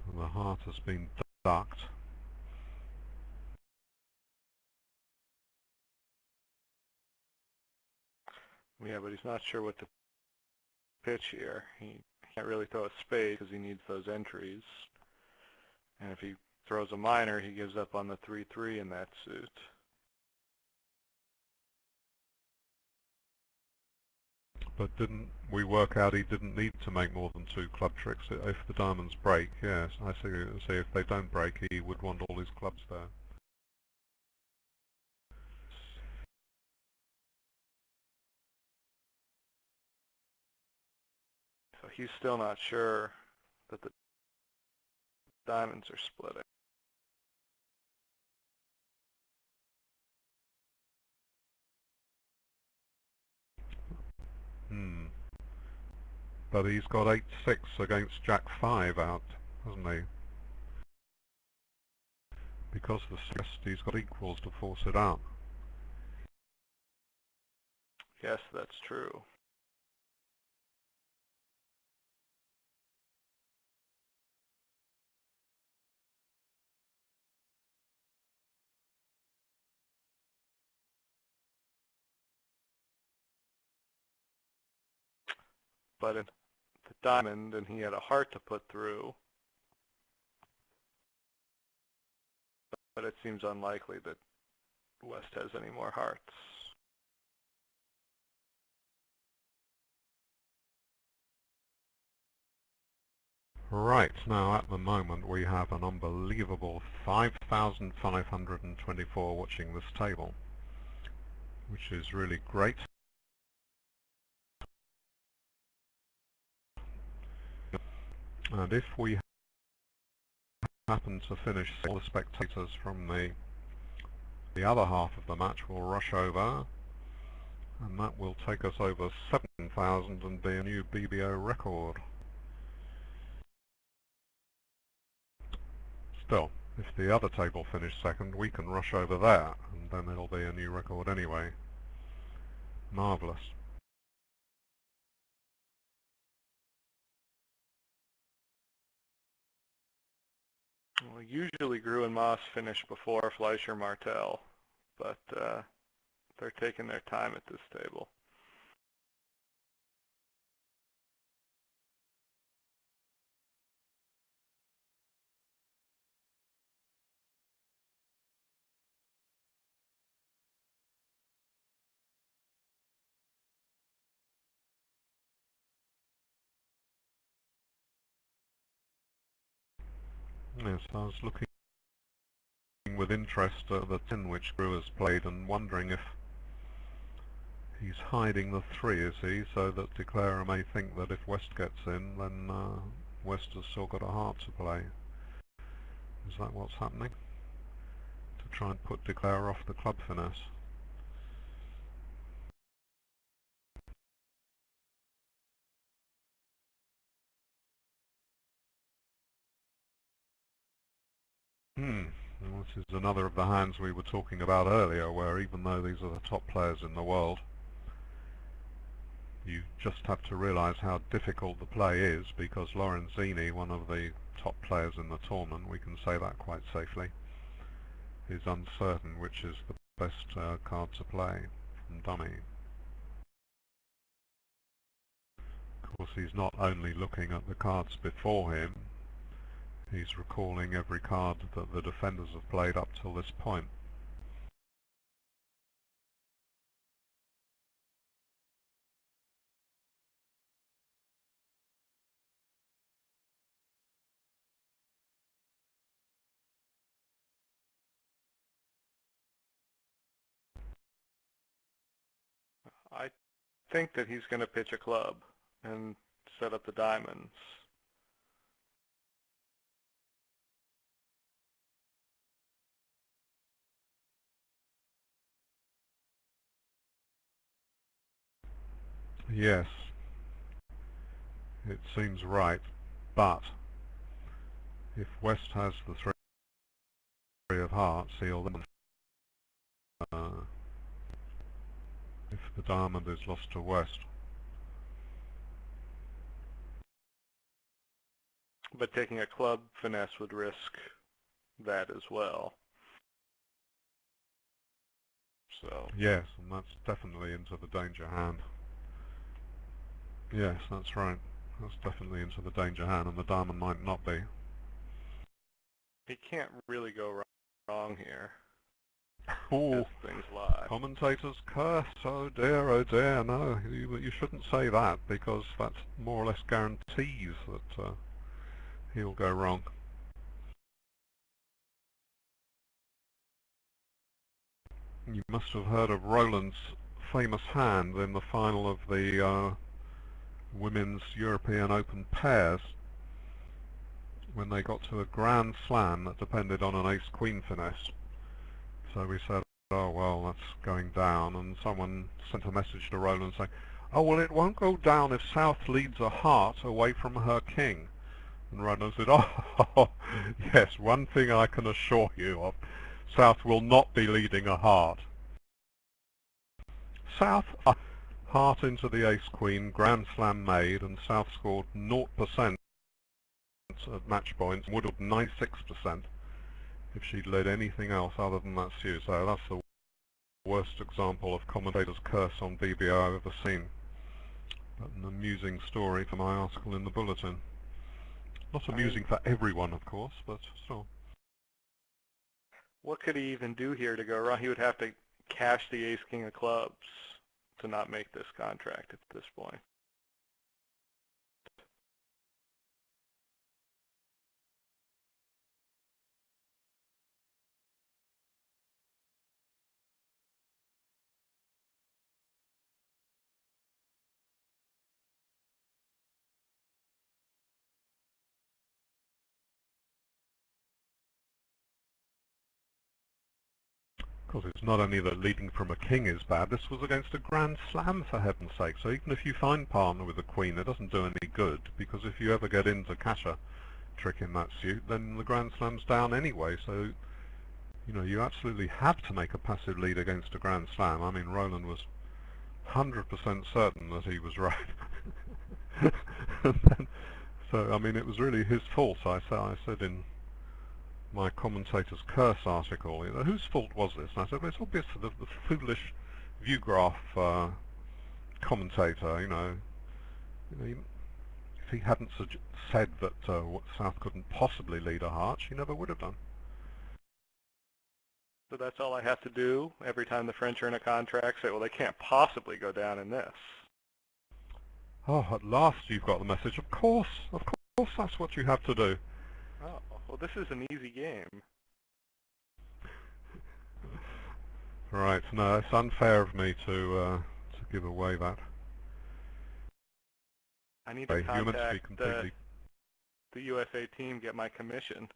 And the heart has been ducked. Yeah, but he's not sure what to pitch here. He can't really throw a spade because he needs those entries. And if he throws a minor, he gives up on the 3-3 in that suit. But didn't we work out he didn't need to make more than 2 club tricks if the diamonds break? Yes, I see if they don't break, he would want all his clubs there. So he's still not sure that the diamonds are splitting. But he's got 8-6 against Jack-5 out, hasn't he? Because the suggest he's got equals to force it out. Yes, that's true. But in the diamond, and he had a heart to put through. But it seems unlikely that West has any more hearts. Right, now at the moment we have an unbelievable 5,524 watching this table, which is really great. And if we happen to finish, all the spectators from the other half of the match will rush over, and that will take us over 7,000 and be a new BBO record. Still, if the other table finished second, we can rush over there, and then it'll be a new record anyway. Marvellous. Well, usually Grew and Moss finish before Fleischer Martel, but they're taking their time at this table. Yes, I was looking with interest at the 10 which Grew has played and wondering if he's hiding the 3, is he, so that Declarer may think that if West gets in, then West has still got a heart to play. Is that what's happening? To try and put Declarer off the club finesse. Well, this is another of the hands we were talking about earlier, where even though these are the top players in the world, you just have to realize how difficult the play is, because Lorenzini, one of the top players in the tournament, we can say that quite safely, is uncertain which is the best card to play from dummy. Of course, he's not only looking at the cards before him, he's recalling every card that the defenders have played up till this point. I think that he's going to pitch a club and set up the diamonds. Yes, it seems right, but If West has the three of hearts, he'll then, if the diamond is lost to West. But taking a club finesse would risk that as well. So Yes, and that's definitely into the danger hand. Yes, that's right. That's definitely into the danger hand, and the diamond might not be. he can't really go wrong here Oh, as things lie. commentators curse. Oh dear, no. You shouldn't say that, because that more or less guarantees that he'll go wrong. You must have heard of Roland's famous hand in the final of the Women's European Open pairs, when they got to a Grand Slam that depended on an ace-queen finesse. So we said, oh well, that's going down, and someone sent a message to Roland saying, oh well, it won't go down if South leads a heart away from her king. And Roland said, oh yes, one thing I can assure you of, South will not be leading a heart. South, heart into the ace-queen, Grand Slam made, and South scored 0% at match points, would have 96% if she'd led anything else other than that suit. So that's the worst example of commentator's curse on BBO I've ever seen. But an amusing story for my article in the bulletin. Not amusing for everyone, of course, but still. What could he even do here to go wrong? He would have to cash the ace-king of clubs to not make this contract at this point. Of course, it's not only that leading from a king is bad, this was against a Grand Slam, for heaven's sake. So even if you find partner with a queen, it doesn't do any good, because if you ever get into cash a trick in that suit, then the Grand Slam's down anyway. So, you know, you absolutely have to make a passive lead against a Grand Slam. I mean, Roland was 100% certain that he was right. And then, so, I mean, it was really his fault. I said in my commentator's curse article, you know, whose fault was this? And I said, well, it's obvious the foolish Viewgraph commentator, you know, if he hadn't said that South couldn't possibly lead a heart, she never would have done. So that's all I have to do every time the French are in a contract, say, well, they can't possibly go down in this. Oh, at last you've got the message. Of course, that's what you have to do. Oh, well, this is an easy game. Right, no, it's unfair of me to give away that. I need to You're meant to be contact completely... the USA team, get my commission.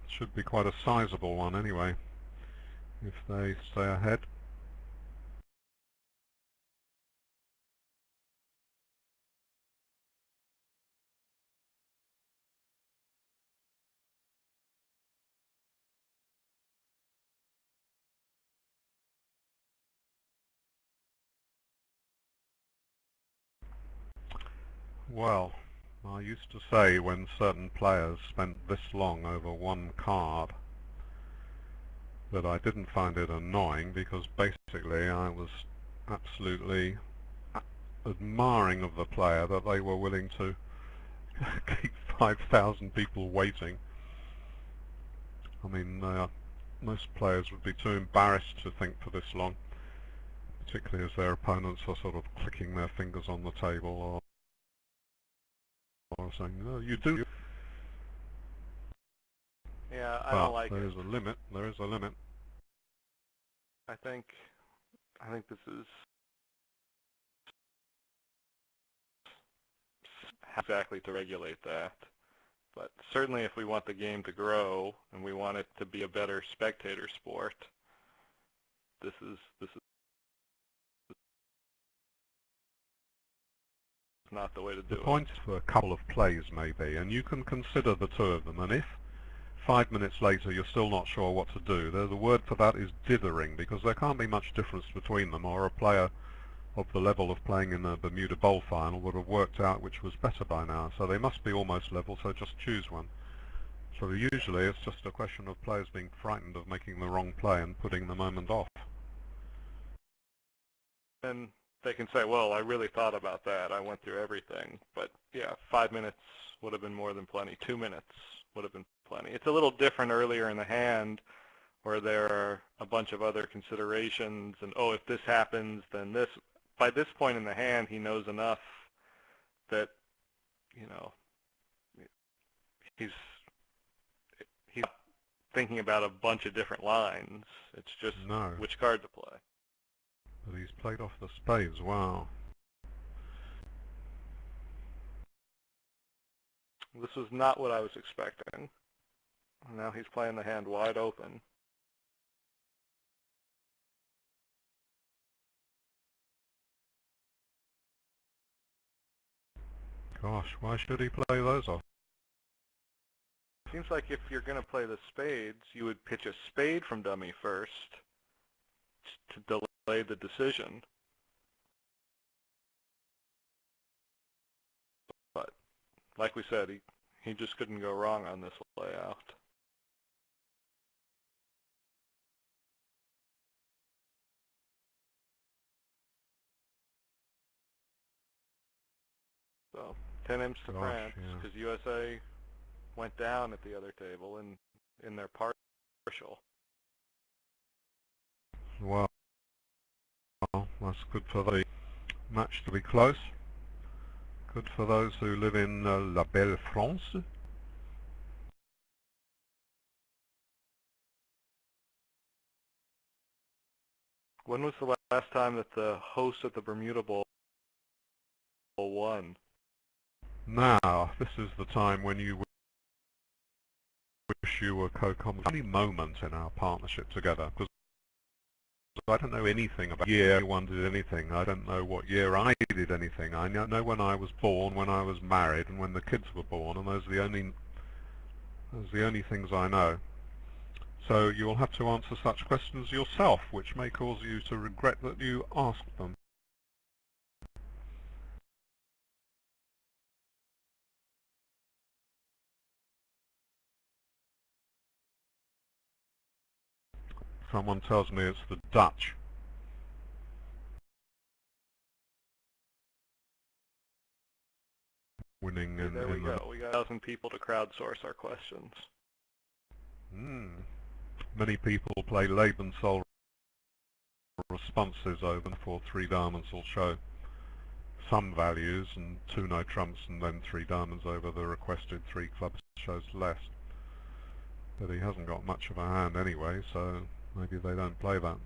Should be quite a sizable one anyway, if they stay ahead. Well, I used to say when certain players spent this long over one card that I didn't find it annoying, because basically I was absolutely admiring of the player that they were willing to keep 5,000 people waiting. I mean, most players would be too embarrassed to think for this long, particularly as their opponents are sort of clicking their fingers on the table or saying, no, you do. Yeah, I don't like it. There is a limit. There is a limit. I think this is exactly to regulate that. But certainly if we want the game to grow and we want it to be a better spectator sport, this is. not the way to The do it. point for a couple of plays maybe, and you can consider the two of them, and if 5 minutes later you're still not sure what to do, the word for that is dithering, because there can't be much difference between them, or a player of the level of playing in the Bermuda Bowl final would have worked out which was better by now. So they must be almost level, so just choose one. So usually it's just a question of players being frightened of making the wrong play and putting the moment off. And they can say, well, I really thought about that. I went through everything. But yeah, 5 minutes would have been more than plenty. 2 minutes would have been plenty. It's a little different earlier in the hand where there are a bunch of other considerations and, oh, if this happens, then this. By this point in the hand, he knows enough that, you know, he's thinking about a bunch of different lines. It's just which card to play. But he's played off the spades. Wow. This was not what I was expecting. Now he's playing the hand wide open. Gosh, why should he play those off? Seems like if you're going to play the spades, you would pitch a spade from dummy first to delay the decision. But like we said, he just couldn't go wrong on this layout. So 10 imps to France, because USA went down at the other table in their partial. Well, that's good for the match to be close. Good for those who live in La Belle France. When was the last time that the host at the Bermuda Bowl won? Now, this is the time when you wish you were co-commentator. Only moment in our partnership together, because I don't know anything about year anyone did anything. I don't know what year I did anything. I know when I was born, when I was married, and when the kids were born, and those are the only things I know. So you will have to answer such questions yourself, which may cause you to regret that you asked them. Someone tells me it's the Dutch. Winning in there we go. We got 1,000 people to crowdsource our questions. Many people play Lebenssoul responses over, for 3 diamonds will show some values, and 2 no trumps, and then 3 diamonds over the requested 3 clubs shows less. But he hasn't got much of a hand anyway, so maybe they don't play that.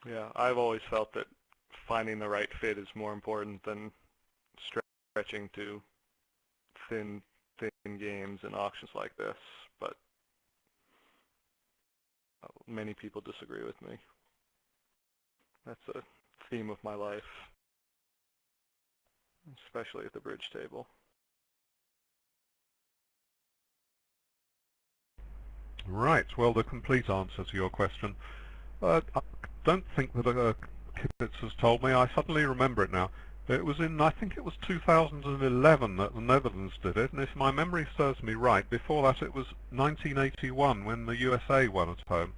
Yeah, I've always felt that finding the right fit is more important than stretching to thin games in auctions like this, but many people disagree with me. That's a theme of my life, especially at the bridge table. Right, well, the complete answer to your question. I don't think that Kipitz has told me. I suddenly remember it now. It was in, I think it was 2011 that the Netherlands did it, and if my memory serves me right, before that it was 1981 when the USA won at home.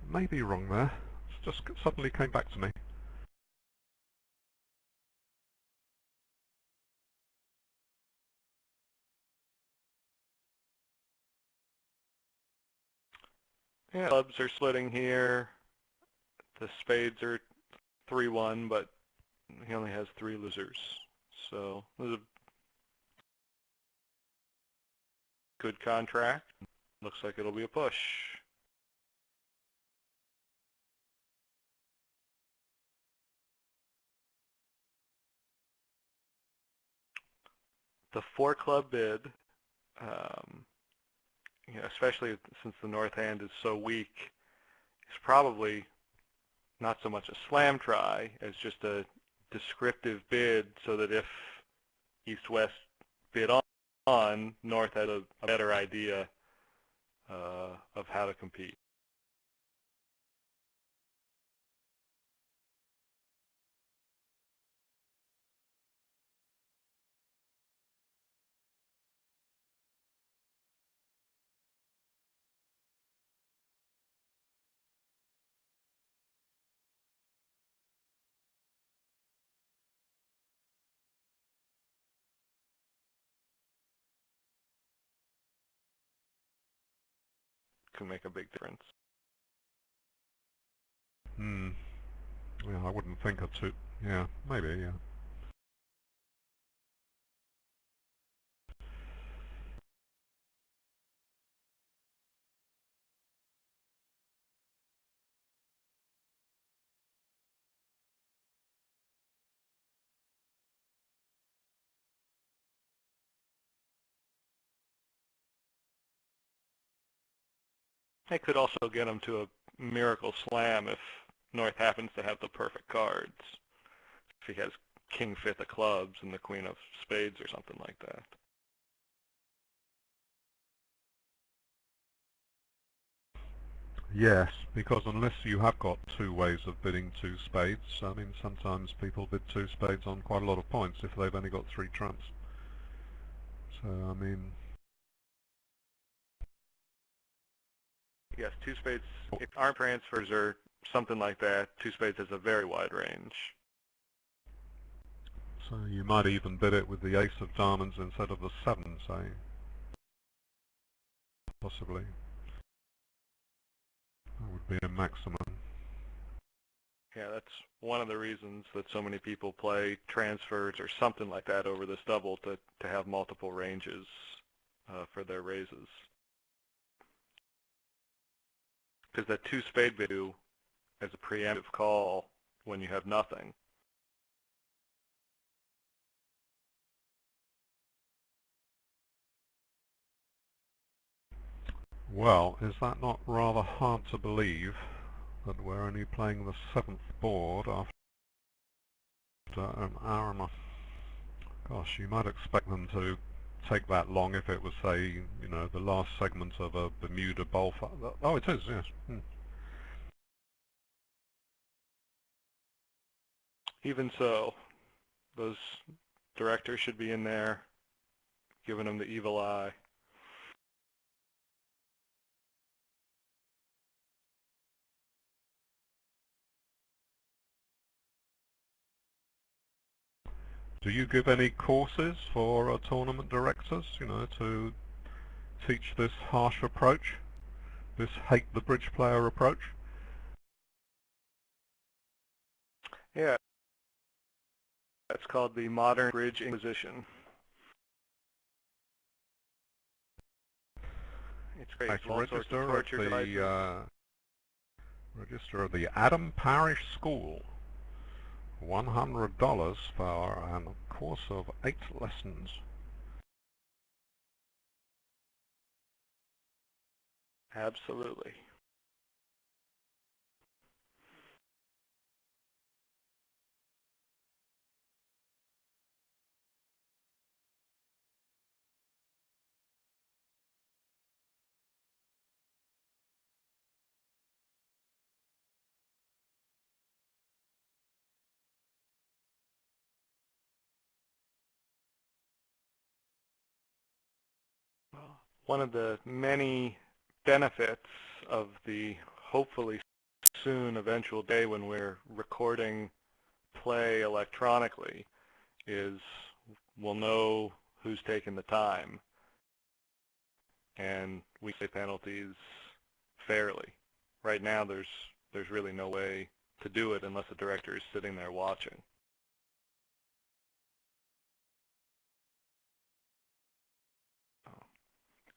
Maybe wrong there. It just suddenly came back to me. Yeah, clubs are splitting here. The spades are 3-1, but he only has 3 losers. So this is a good contract. Looks like it'll be a push. The 4-club bid, especially since the north hand is so weak, is probably not so much a slam try as just a descriptive bid, so that if East-West bid on, North had a better idea of how to compete. Can make a big difference. Yeah, I wouldn't think of two. Yeah, maybe, yeah. It could also get him to a miracle slam if North happens to have the perfect cards. If he has king fifth of clubs and the queen of spades or something like that. Yes, because unless you have got 2 ways of bidding 2 spades, I mean, sometimes people bid 2 spades on quite a lot of points if they've only got 3 trumps. So, I mean... Yes, 2 spades, if arm transfers or something like that, 2 spades has a very wide range. So you might even bid it with the ace of diamonds instead of the 7, say. Possibly. That would be a maximum. Yeah, that's one of the reasons that so many people play transfers or something like that over this double, to have multiple ranges for their raises. Because that 2 spade bid as a preemptive call when you have nothing. Well, is that not rather hard to believe that we're only playing the 7th board after an hour and a... Gosh, you might expect them to take that long if it was, say, you know, the last segment of a Bermuda bowl. Oh, it is, yes. Even so, those directors should be in there giving them the evil eye. Do you give any courses for tournament directors, you know, to teach this harsh approach, this hate the bridge player approach? Yeah, that's called the modern bridge inquisition. It's great. It's All sorts of torture devices. Register of the Adam Parish School. $100 for a course of 8 lessons. Absolutely. One of the many benefits of the hopefully soon eventual day when we're recording play electronically is we'll know who's taken the time, and we pay penalties fairly. right now there's really no way to do it unless the director is sitting there watching.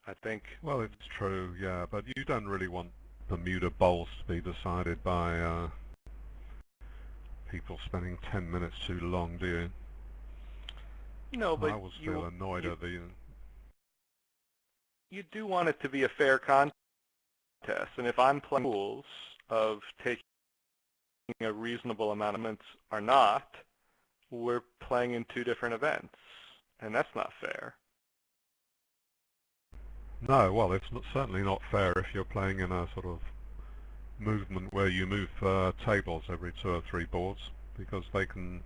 I think. Well, it's true, yeah, but you don't really want Bermuda Bowls to be decided by people spending 10 minutes too long, do you? No, I but always feel annoyed at the... you do want it to be a fair contest, and if I'm playing rules of taking a reasonable amount of minutes or not, we're playing in two different events, and that's not fair. No, well, it's certainly not fair if you're playing in a sort of movement where you move tables every 2 or 3 boards, because they can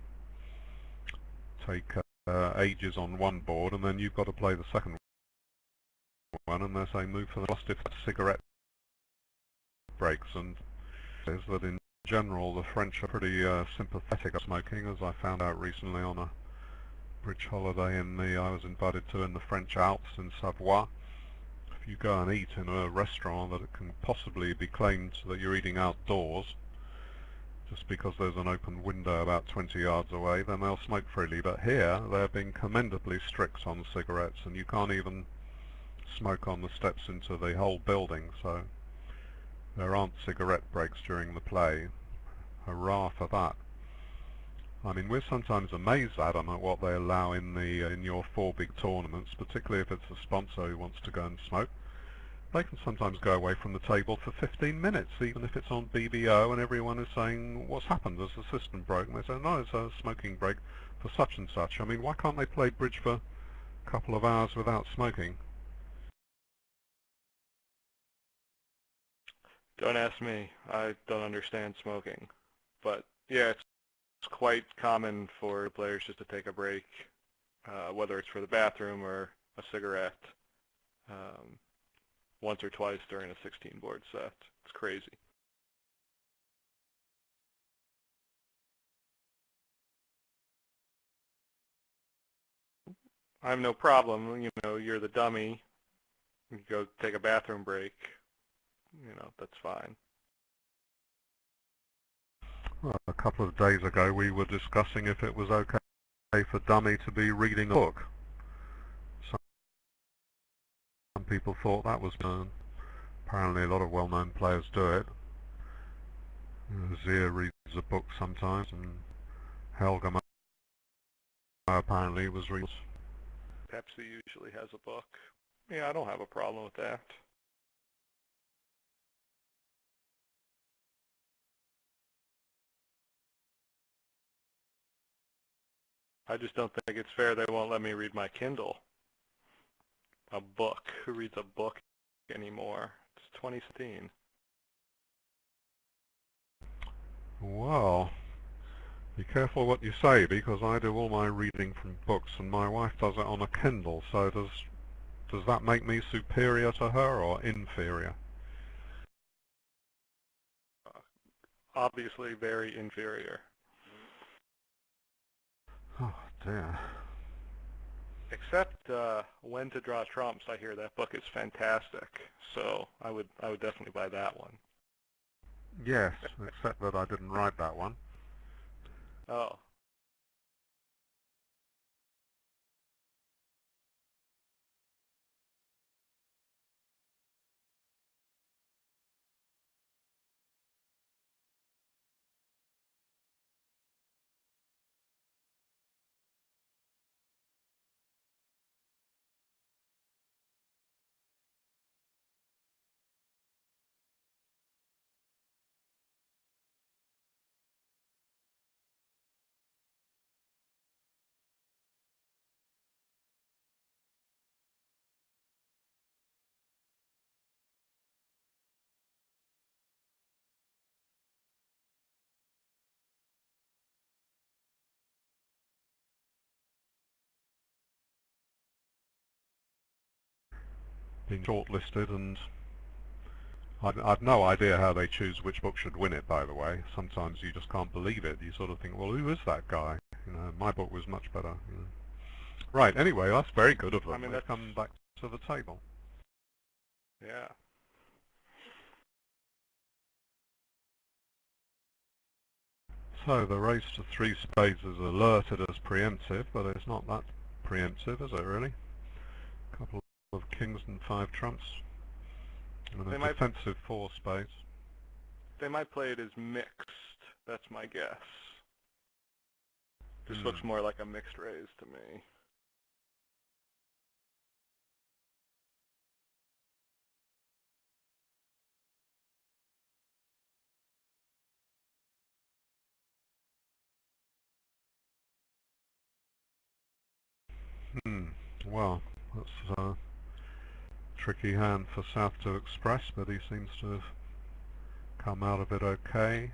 take ages on one board, and then you've got to play the second one, and they're saying move for the last if that's cigarette breaks, and is that in general the French are pretty sympathetic of smoking, as I found out recently on a bridge holiday I was invited to in the French Alps in Savoie. If you go and eat in a restaurant that it can possibly be claimed that you're eating outdoors, just because there's an open window about 20 yards away, then they'll smoke freely. But here, they're being commendably strict on cigarettes, and you can't even smoke on the steps into the whole building, so there aren't cigarette breaks during the play. Hurrah for that. I mean, we're sometimes amazed, Adam, at what they allow in your 4 big tournaments, particularly if it's a sponsor who wants to go and smoke. They can sometimes go away from the table for 15 minutes, even if it's on BBO and everyone is saying, what's happened? Has the system broken? They say, no, it's a smoking break for such and such. I mean, why can't they play bridge for a couple of hours without smoking? Don't ask me. I don't understand smoking. But yeah, it's quite common for players just to take a break, whether it's for the bathroom or a cigarette, once or twice during a 16-board set. It's crazy. I have no problem. You know, you're the dummy. You go take a bathroom break. You know, that's fine. Well, a couple of days ago we were discussing if it was okay for dummy to be reading a book. Some people thought that was apparently a lot of well-known players do it. Zia reads a book sometimes, and Helga apparently was reading. Pepsi usually has a book. Yeah, I don't have a problem with that. I just don't think it's fair they won't let me read my Kindle. A book. Who reads a book anymore? It's 2016. Well, be careful what you say, because I do all my reading from books and my wife does it on a Kindle, so does that make me superior to her or inferior? Obviously very inferior. Oh dear. Except When to Draw Trumps, I hear that book is fantastic, so I would definitely buy that one. Yes, except that I didn't write that one. Oh. Been shortlisted, and I've no idea how they choose which book should win it, by the way. Sometimes you just can't believe it. You sort of think, well, who is that guy? You know, my book was much better. You know. Right, anyway, that's very good of them. I mean, They've come back to the table. Yeah. So the race to three spades is alerted as preemptive, but it's not that preemptive, is it really? A couple of kings and five trumps, and They a might defensive four spades. they might play it as mixed. That's my guess. This Hmm. looks more like a mixed raise to me. Hmm. Well, that's a tricky hand for South to express, but he seems to have come out of it okay.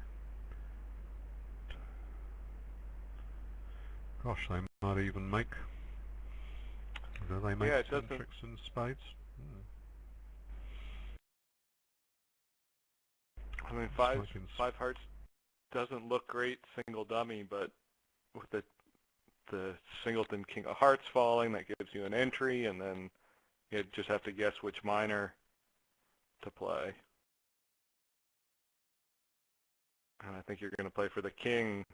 Gosh, they might even make. Do they make Yeah, it 10 doesn't. tricks in spades? I mean, It's like in five hearts doesn't look great single dummy, but with the singleton king of hearts falling, that gives you an entry, and then you just have to guess which minor to play. And I think you're going to play for the king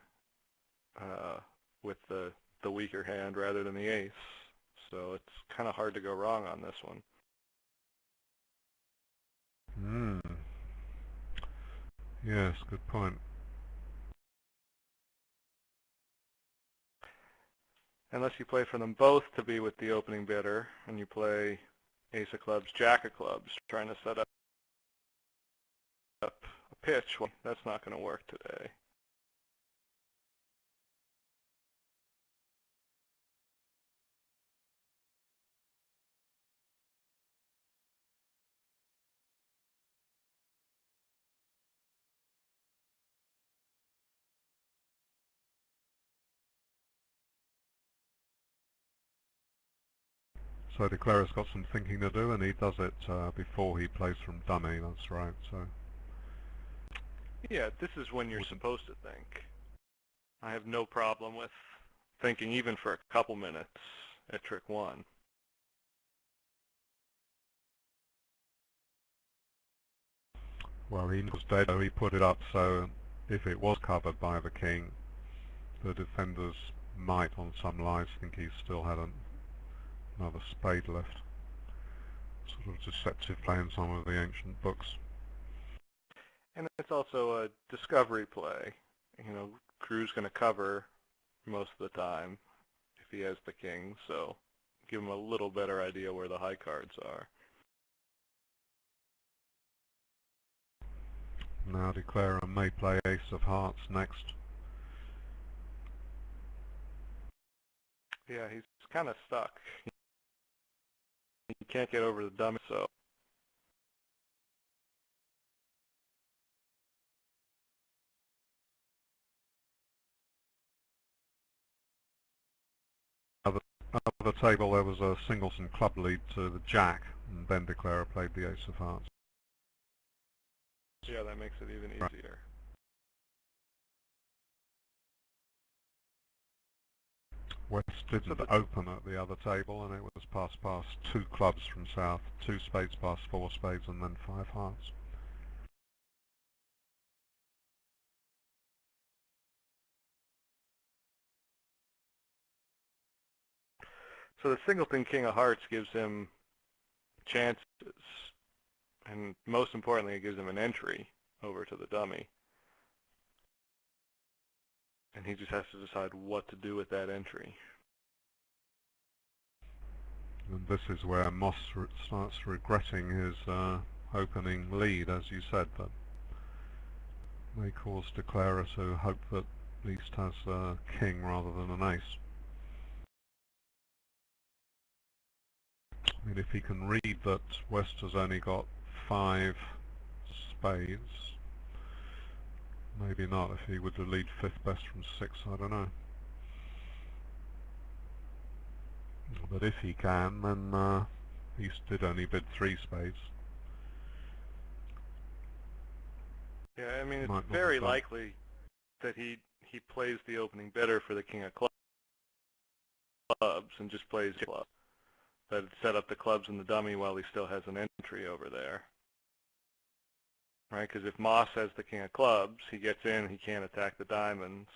with the weaker hand rather than the ace. So it's kind of hard to go wrong on this one. Hmm. Yes, good point. Unless you play for them both to be with the opening bidder, and you play ace of clubs, jack of clubs, trying to set up a pitch. Well, that's not going to work today. So Declarer's got some thinking to do, and he does it before he plays from dummy, that's right. So Yeah, this is when you're supposed to think. I have no problem with thinking even for a couple minutes at trick one. well, he was dead, so he put it up, so if it was covered by the king, the defenders might, on some lines, think he still had another spade left. Sort of deceptive play in some of the ancient books. And it's also a discovery play. You know, Crew's going to cover most of the time if he has the king, so give him a little better idea where the high cards are. Now Declarer may play ace of hearts next. Yeah, he's kind of stuck. He can't get over the dummy, so At the table there was a singleton club lead to the jack, and then Declarer played the ace of hearts. yeah, that makes it even easier. West didn't open at the other table, and it was past two clubs from South, two spades past four spades, and then five hearts. So the singleton king of hearts gives him chances, and most importantly, it gives him an entry over to the dummy. And he just has to decide what to do with that entry. And this is where Moss starts regretting his opening lead, as you said, that may cause Declarer to hope that at least has a king rather than an ace. I mean, if he can read that West has only got five spades, maybe not. If he would lead fifth best from six, I don't know. But if he can, then he did only bid three spades. Yeah, I mean, it's very likely that he plays the opening bidder for the king of clubs and just plays club. That set up the clubs in the dummy while he still has an entry over there. right? Because if Moss has the king of clubs, he gets in, he can't attack the diamonds.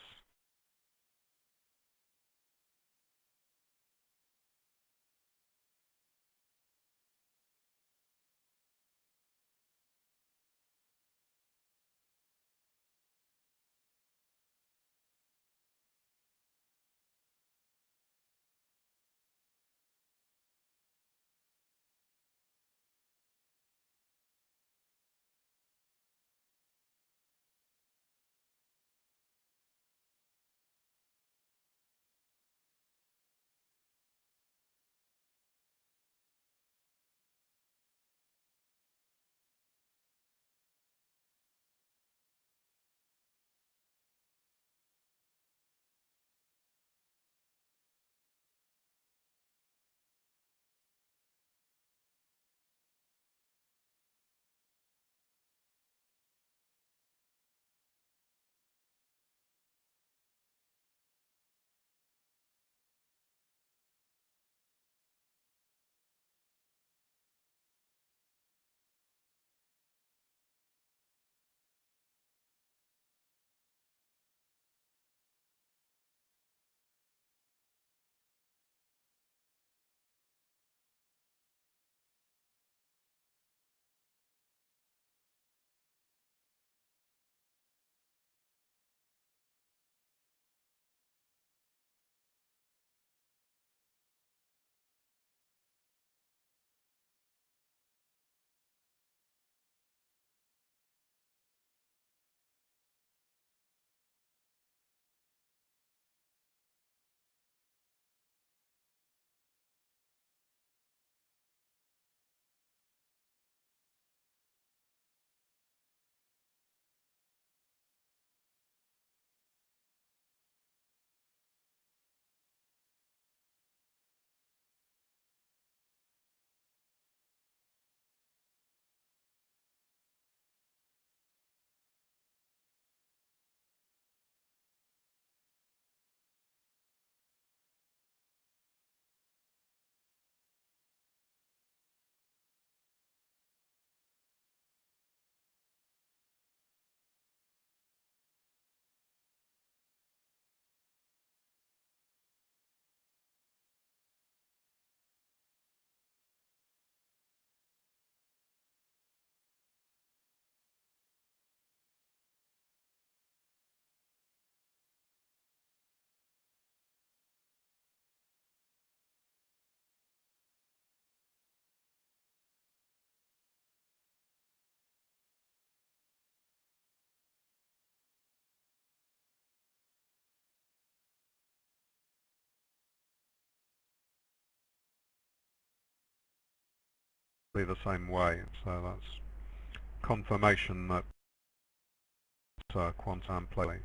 The same way. So that's confirmation that Quantan played.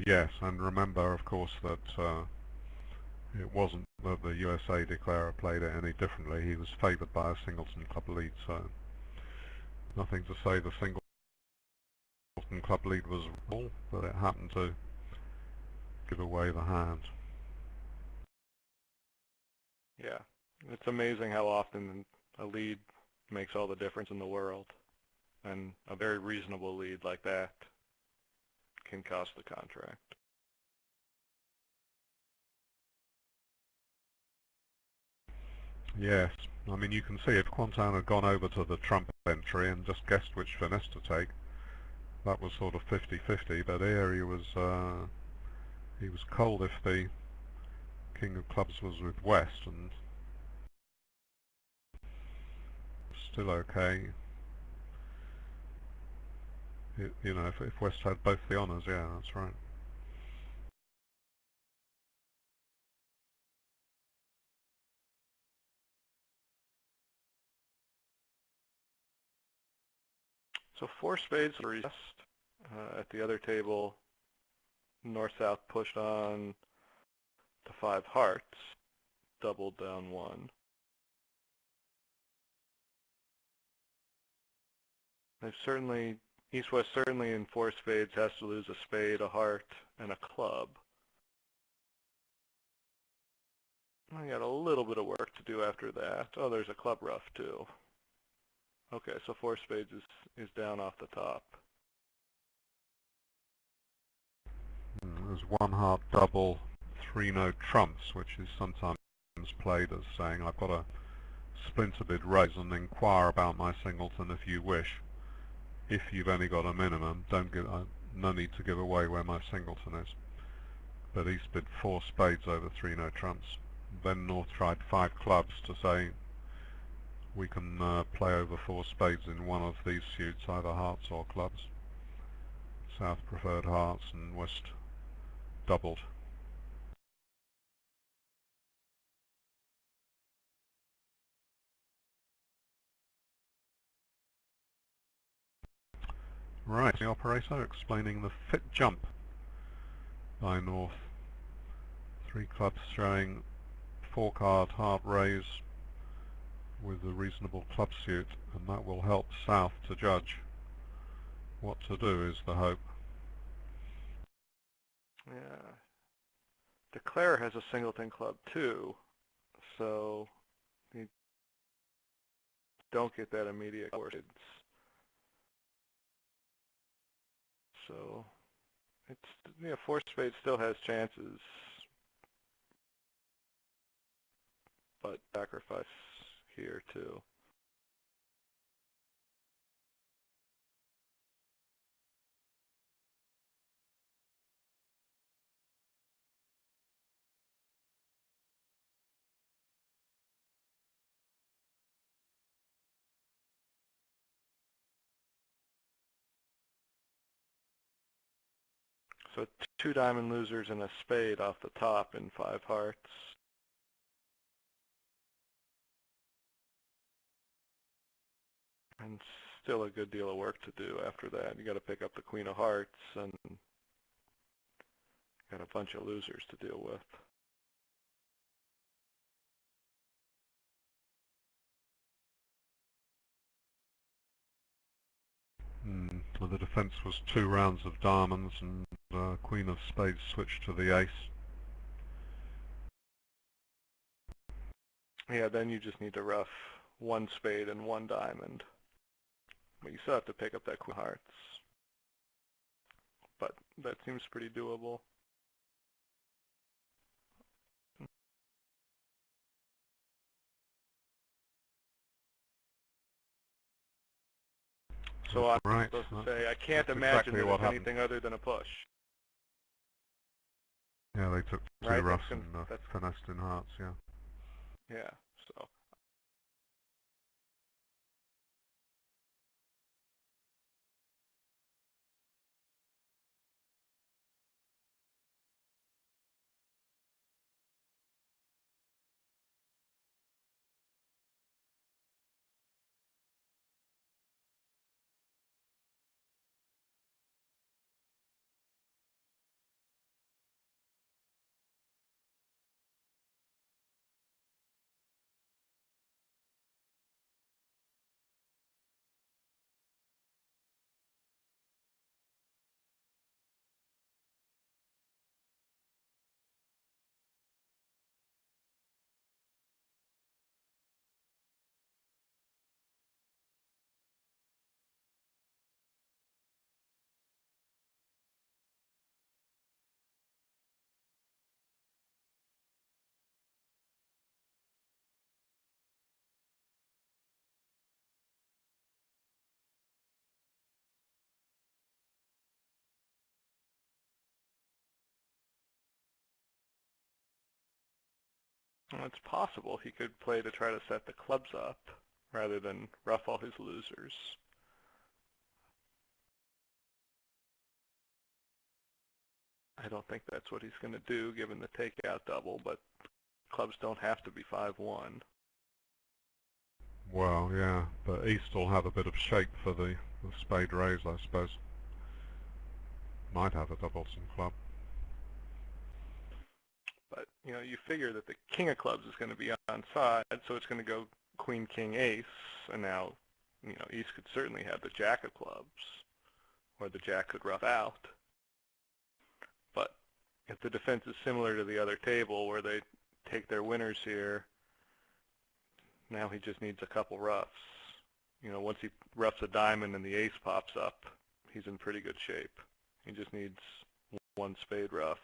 Yes, and remember, of course, that it wasn't that the USA declarer played it any differently. He was favoured by a singleton club lead, so nothing to say the singleton club lead was wrong, but it happened to give away the hand. Yeah, it's amazing how often a lead makes all the difference in the world, and a very reasonable lead like that can cost the contract. Yes, I mean you can see if Quantan had gone over to the trump entry and just guessed which finesse to take, that was sort of 50-50, but here he was cold if the king of clubs was with West, and still okay. You know, if West had both the honours, yeah, that's right. So four spades for rest. At the other table, north-south pushed on to 5 hearts, doubled down 1. They've certainly, east-west certainly in 4 spades has to lose a spade, a heart, and a club. I got a little bit of work to do after that. Oh, there's a club ruff too. Okay, so 4 spades is down off the top. There's 1 heart double, 3 no trumps, which is sometimes played as saying I've got a splinter bid raise and inquire about my singleton if you wish. If you've only got a minimum, don't give, no need to give away where my singleton is. But East bid 4 spades over 3 no trumps. Then North tried 5 clubs to say we can play over 4 spades in one of these suits, either hearts or clubs. South preferred hearts and West doubled. Right, the operator explaining the fit jump by North. 3 clubs showing 4 card heart raise with a reasonable club suit, and that will help South to judge what to do, is the hope. Yeah. Declare has a singleton club too, so you don't get that immediate course. So it's, yeah, 4 spades still has chances, but sacrifice here too. So 2 diamond losers and a spade off the top in 5 hearts. And still a good deal of work to do after that. You got to pick up the queen of hearts and got a bunch of losers to deal with. Well, the defence was 2 rounds of diamonds and Queen of Spades switched to the ace. Yeah, then you just need to rough 1 spade and 1 diamond. But you still have to pick up that queen of hearts. But that seems pretty doable. So I'm supposed to say, I can't imagine exactly that it's anything other than a push. Yeah, they took 2 right? roughs and finessed in hearts, yeah. Yeah, so. Well, it's possible he could play to try to set the clubs up rather than rough all his losers. I don't think that's what he's going to do given the takeout double, but clubs don't have to be 5-1. Well, yeah, but East will have a bit of shape for the spade raise, I suppose. Might have a doubleton club. But, you figure that the king of clubs is going to be on side, so it's going to go queen, king, ace, and now, East could certainly have the jack of clubs, or the jack could rough out. But if the defense is similar to the other table where they take their winners here, now he just needs a couple roughs. Once he roughs a diamond and the ace pops up, he's in pretty good shape. He just needs one spade rough.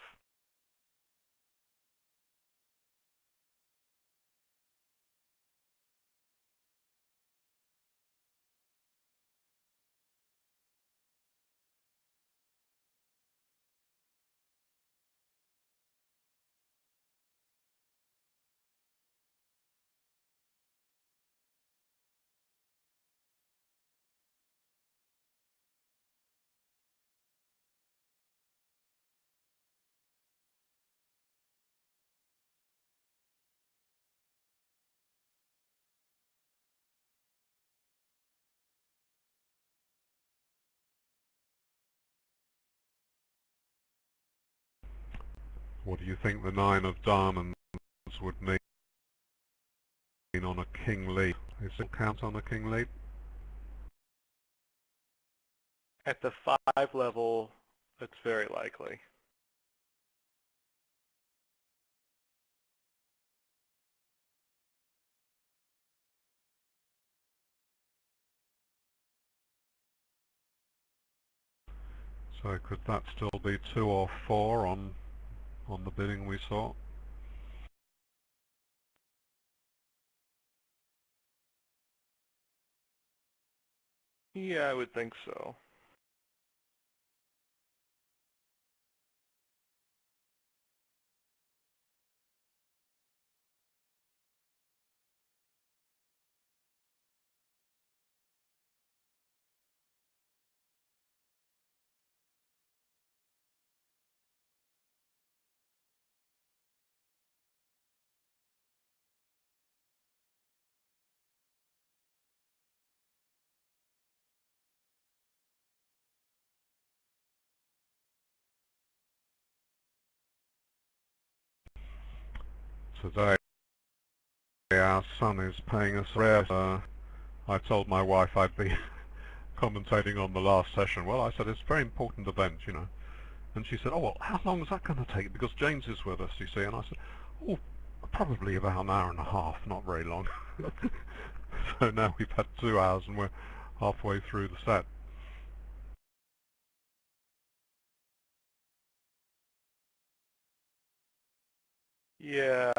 What do you think the nine of diamonds would mean on a king lead? Is it count on a king lead? At the 5 level, it's very likely. So could that still be 2 or 4 on the bidding we saw? Yeah, I would think so. Today our son is paying us rare. I told my wife I'd be commentating on the last session. Well, I said it's a very important event, And she said, oh, well, how long is that going to take? Because James is with us, you see. And I said, oh, probably about an hour and a half, not very long. So now we've had 2 hours and we're halfway through the set. Yeah,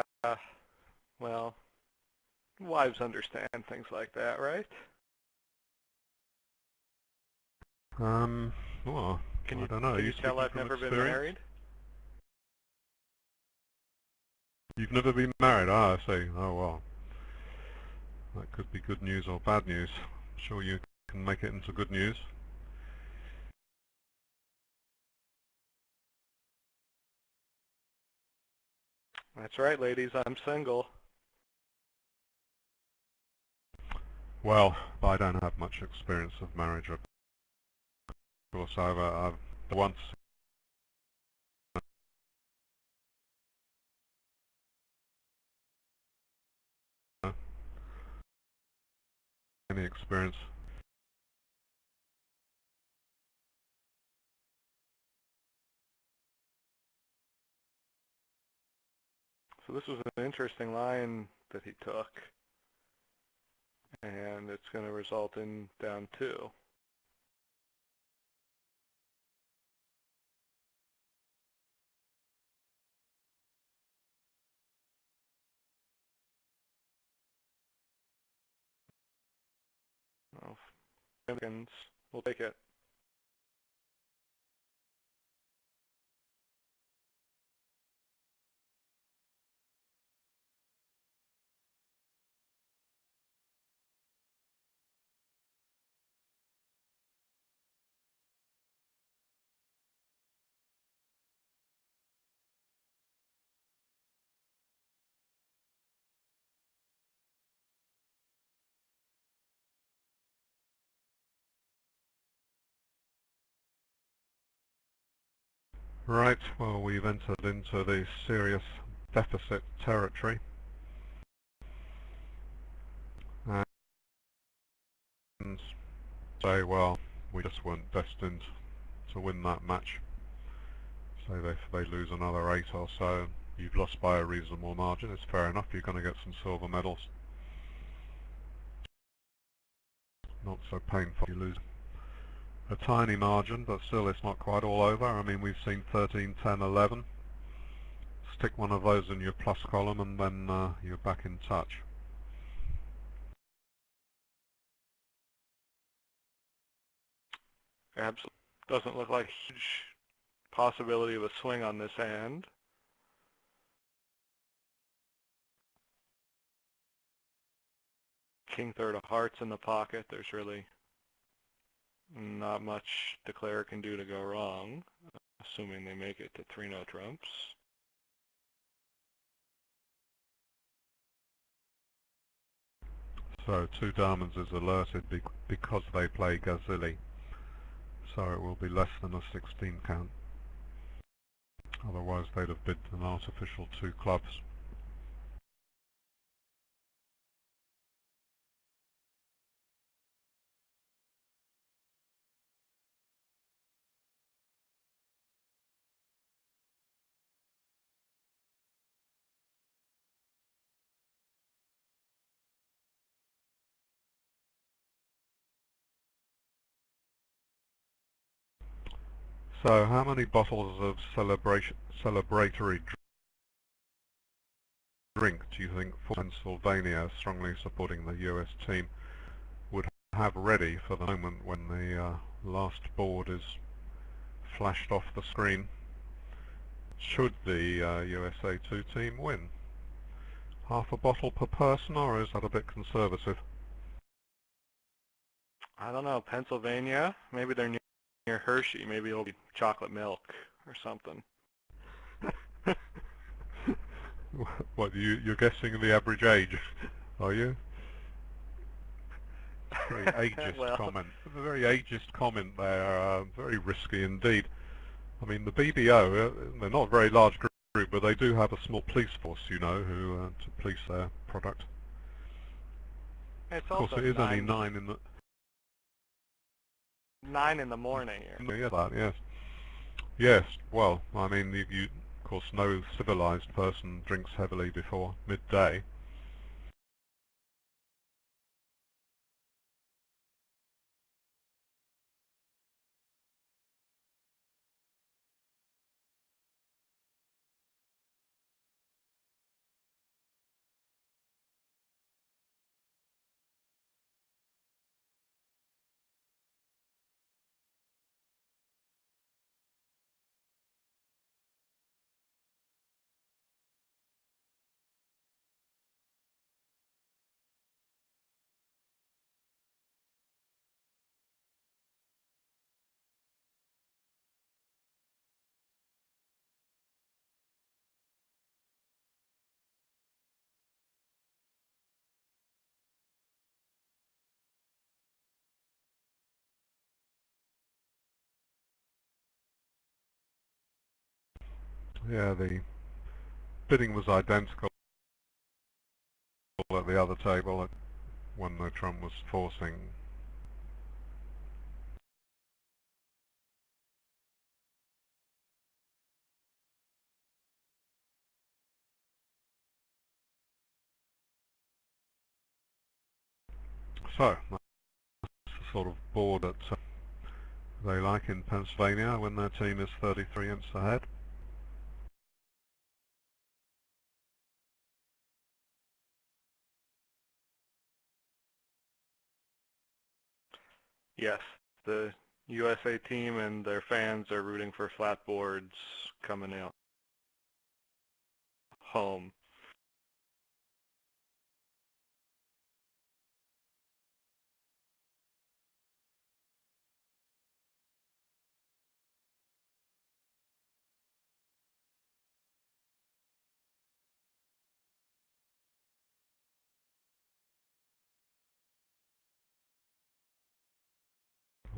well, wives understand things like that, right? Well, Can I you don't know. Are can you you tell speaking I've from never been experience? married? You've never been married? Ah, I see. Oh, well. That could be good news or bad news. I'm sure you can make it into good news. That's right, ladies. I'm single. Well, I don't have much experience of marriage, of course. I've once any experience. So this was an interesting line that he took, and it's going to result in down 2. Well, Americans will take it. Right, well, we've entered into the serious deficit territory, and say, well, we just weren't destined to win that match. Say if they lose another 8 or so, you've lost by a reasonable margin. It's fair enough, you're going to get some silver medals. Not so painful if you lose a tiny margin, but still it's not quite all over. I mean, we've seen 13, 10, 11. Stick one of those in your plus column and then you're back in touch. Absolutely. Doesn't look like a huge possibility of a swing on this hand. King third of hearts in the pocket. There's really not much declare can do to go wrong, assuming they make it to 3-no trumps. So 2 diamonds is alerted because they play Gazilli. So it will be less than a 16 count. Otherwise they'd have bid an artificial 2 clubs. So how many bottles of celebratory drink do you think Pennsylvania, strongly supporting the US team, would have ready for the moment when the last board is flashed off the screen, should the USA2 team win? Half a bottle per person, or is that a bit conservative? I don't know, Pennsylvania? Maybe they're near Hershey. Maybe it'll be chocolate milk or something. What, you're guessing the average age, are you? Very ageist Well, comment. A very ageist comment there. Very risky indeed. I mean, the BBO, they're not a very large group, but they do have a small police force, you know, who to police their product. it's Of course, also it is only 9 in the 9 in the morning here. yeah, that, yes. Yes, well, I mean, of course, no civilized person drinks heavily before midday. Yeah, the bidding was identical at the other table when the Trump was forcing. So, that's the sort of board that they like in Pennsylvania when their team is 33 inches ahead. Yes, the USA team and their fans are rooting for flat boards coming out home.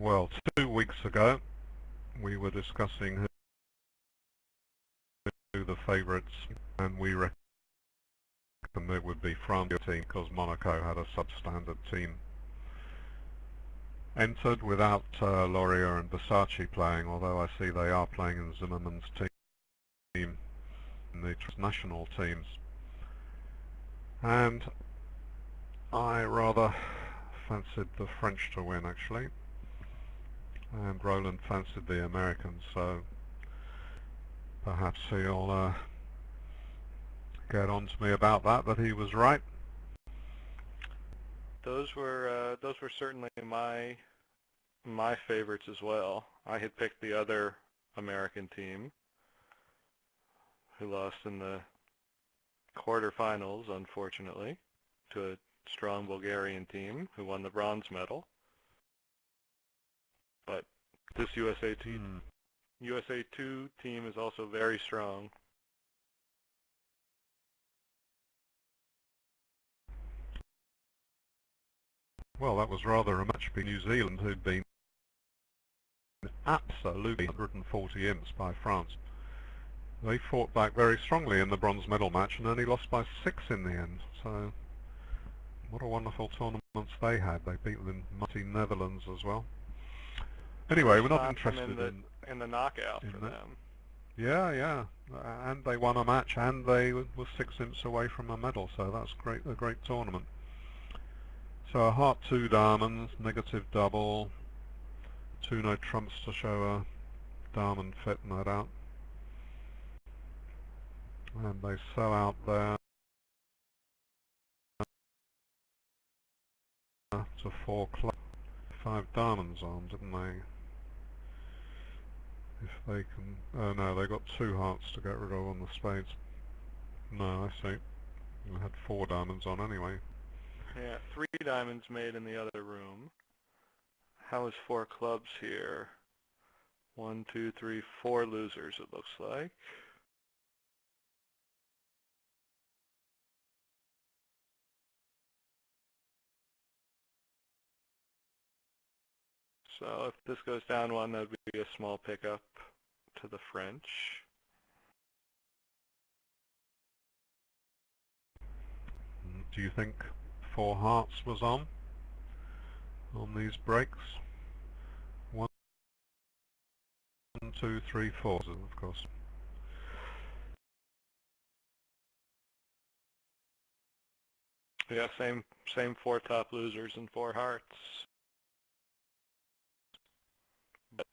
Well, 2 weeks ago we were discussing favourites, and we reckon it would be France team because Monaco had a substandard team. Entered without Laurier and Versace playing, although I see they are playing in Zimmerman's team, in the national teams. And I rather fancied the French to win, actually, and Roland fancied the Americans, so perhaps he'll get on to me about that he was right. Those were certainly my favorites as well. I had picked the other American team, who lost in the quarterfinals, unfortunately, to a strong Bulgarian team who won the bronze medal. But this USA2 team is also very strong. Well, that was rather a match between New Zealand, who'd been absolutely 140 imps by France. They fought back very strongly in the bronze medal match and only lost by 6 in the end. So, what a wonderful tournament they had. They beat the mighty Netherlands as well. Anyway, we're not interested in the knockout for them. Yeah. And they won a match, and they were 6 imps away from a medal. So that's great. A great tournament. So a heart 2 diamonds, negative double, 2 no trumps to show a diamond fit, no doubt. And they sell out there to 4 clubs, 5 diamonds on, didn't they? If they can, oh no, they got 2 hearts to get rid of on the spades. No, I see. They had 4 diamonds on anyway. Yeah, 3 diamonds made in the other room. How is 4 clubs here? 1, 2, 3, 4 losers, it looks like. So if this goes down 1, that would be a small pickup to the French. Do you think 4 hearts was on these breaks? 1, 2, 3, 4, of course. Yeah, same 4 top losers and 4 hearts.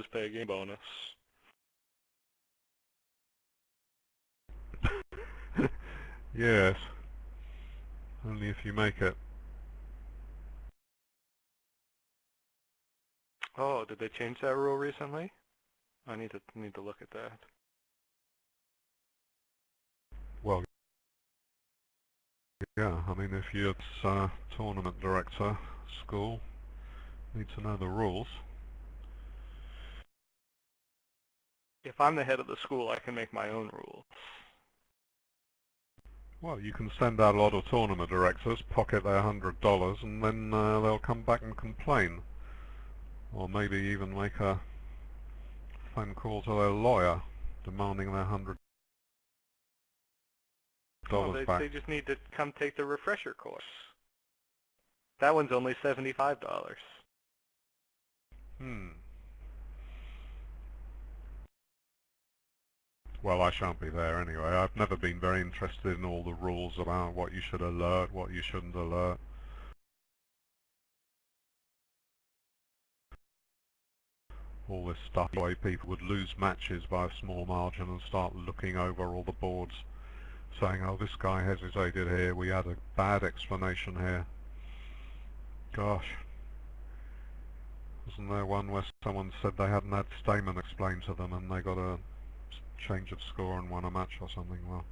Just pay a game bonus. Yes, only if you make it. Oh, did they change that rule recently? I need to look at that. Well, yeah, I mean, if you're tournament director, school, need to know the rules. If I'm the head of the school, I can make my own rules. Well, you can send out a lot of tournament directors, pocket their $100, and then they'll come back and complain. Or maybe even make a phone call to their lawyer, demanding their $100 back. They just need to come take the refresher course. That one's only $75. Well, I shan't be there anyway. I've never been very interested in all the rules about what you should alert, what you shouldn't alert. All this stuff, the way people would lose matches by a small margin and start looking over all the boards, saying, oh, this guy hesitated here, we had a bad explanation here. Gosh. Wasn't there one where someone said they hadn't had Stayman explained to them and they got a change of score and won a match or something? Well,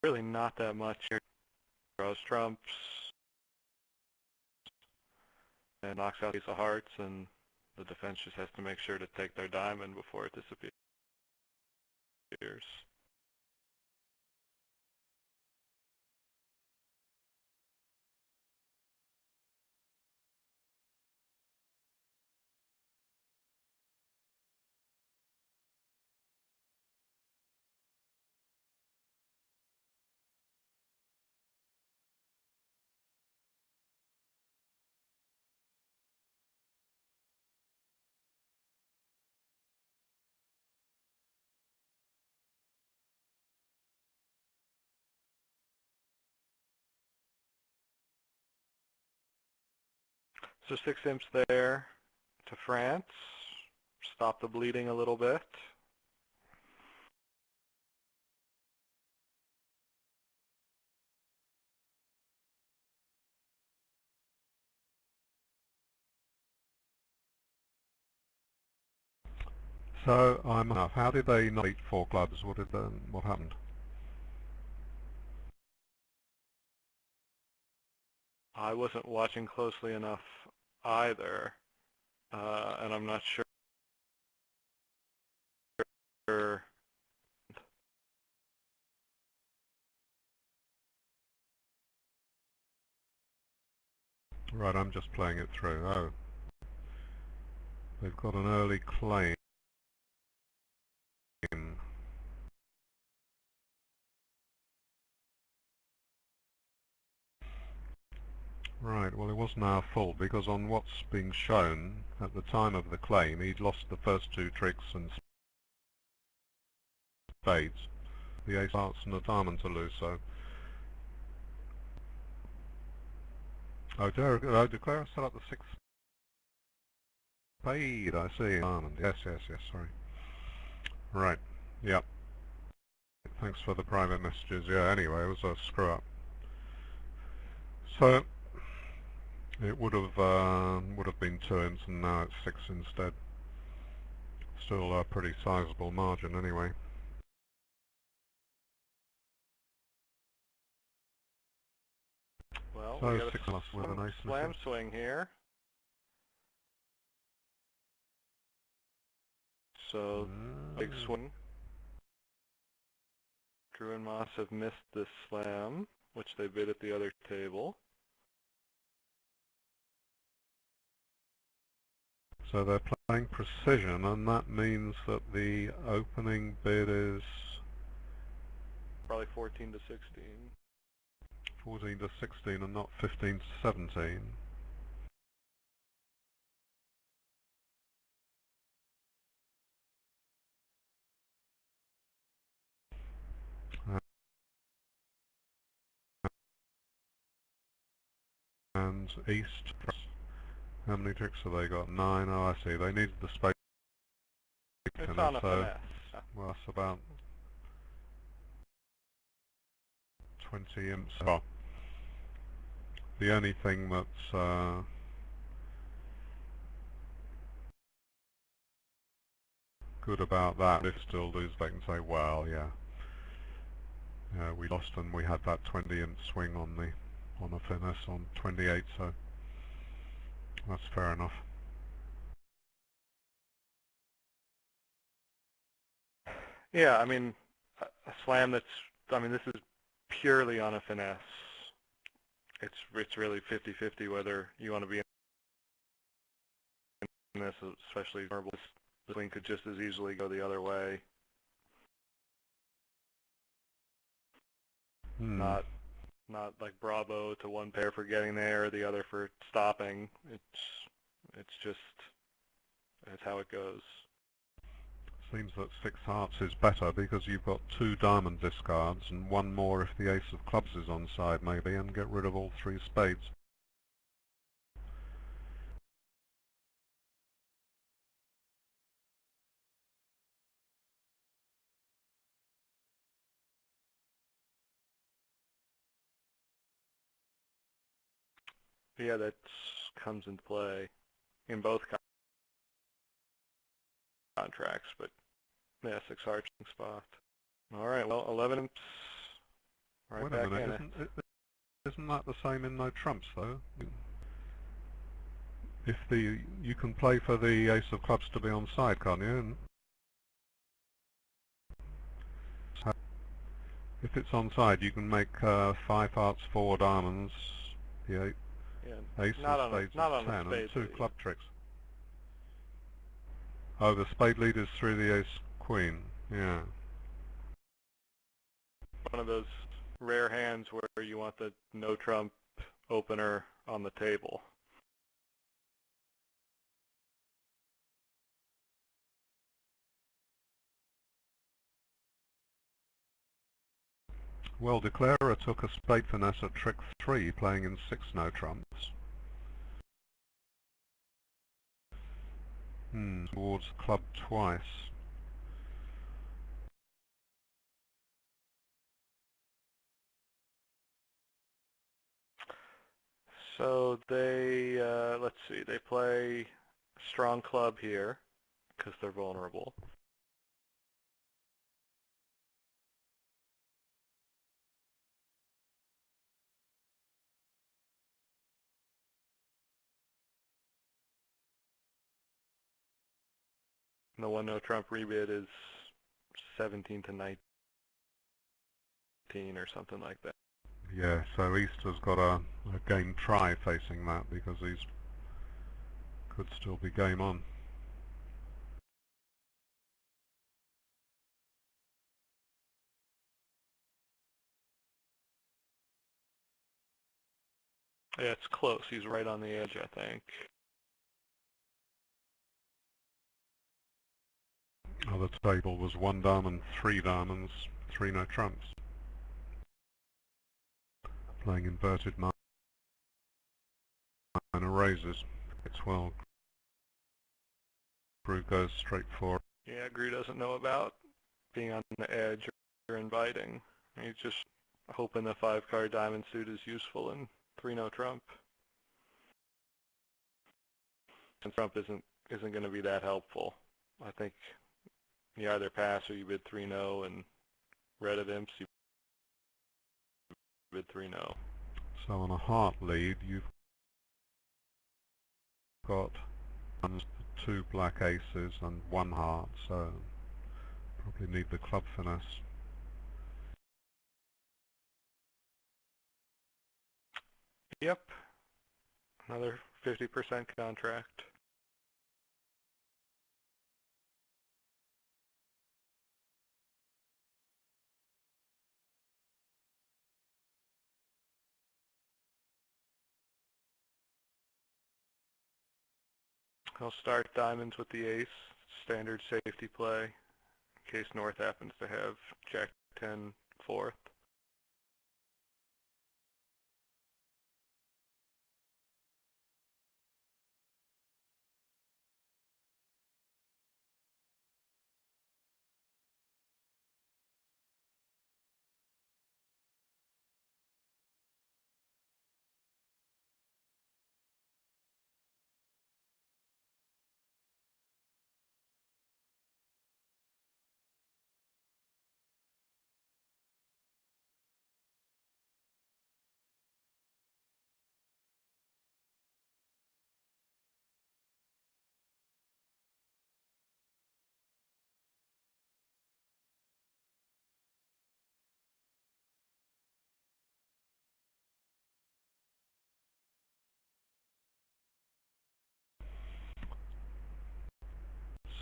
really not that much here. Draws trumps and knocks out a piece of hearts, and the defense just has to make sure to take their diamond before it disappears. So 6 imps there to France. Stop the bleeding a little bit. So I'm off. How did they not beat 4 clubs? What happened? I wasn't watching closely enough either, and I'm not sure. Right, I'm just playing it through. Oh, they've got an early claim. Right, well it wasn't our fault because on what's being shown at the time of the claim he'd lost the first 2 tricks and spades. The ace hearts and the diamond to lose, so... Oh, declare I set up the 6th spade, I see. Diamond, yes, sorry. Right, yep. Thanks for the private messages. Yeah, anyway, it was a screw up. So, it would have been 2 imps and now it's 6 instead. Still a pretty sizable margin anyway. Well, So we got 6 plus with an ace slam swing here. So, big swing. Drew and Moss have missed this slam, which they bid at the other table. So they're playing precision, and that means that the opening bid is Probably 14 to 16. 14 to 16 and not 15 to 17. And East, how many tricks have they got? 9. Oh, I see. They needed the spade It's pinner, on a so finesse. well, that's about 20 imps. Well, the only thing that's good about that is still lose, they can say, well, yeah, we lost and we had that 20 imp swing on the finesse on 28, so that's fair enough. Yeah, I mean, a slam that's, I mean, this is purely on a finesse. It's really 50-50 whether you want to be in this, especially this swing could just as easily go the other way. Not like bravo to one pair for getting there, or the other for stopping. It's just, it's how it goes. Seems that 6 hearts is better because you've got 2 diamond discards and 1 more if the ace of clubs is on side maybe, and get rid of all 3 spades. But yeah, that comes into play in both contracts, but yeah, 6 hearts spot. All right, well, 11 imps Right Wait a back minute, in it. isn't that the same in no trumps though? If you can play for the ace of clubs to be on side, can't you? And if it's on side, you can make 5 hearts, 4 diamonds, the Yeah, ace of spades is not on a 10, and spade 2 lead. club tricks. Oh, the spade lead is through the ace queen. Yeah. One of those rare hands where you want the no trump opener on the table. Well, Declarer took a spade finesse at trick 3, playing in 6 no trumps. Towards club twice. So they, let's see, they play strong club here because they're vulnerable. And the one no trump rebid is 17 to 19 or something like that. Yeah, so Easter's got a game try facing that because he's could still be game on. Yeah, it's close. He's right on the edge, I think. Oh, the table was 1 diamond, 3 diamonds, 3 no trumps. Playing inverted minor raises. It's well. Brew goes straight for it. Yeah, Grew doesn't know about being on the edge or inviting. He's just hoping the 5-card diamond suit is useful in 3 no trump. And trump isn't going to be that helpful. I think you either pass or you bid 3 no, and red of imps you bid 3 no. So on a heart lead, you've got 2 black aces and 1 heart, so probably need the club finesse. Yep, another 50% contract. He'll start diamonds with the ace, standard safety play, in case North happens to have Jack 10 fourth.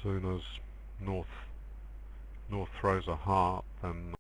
As soon as North throws a heart, then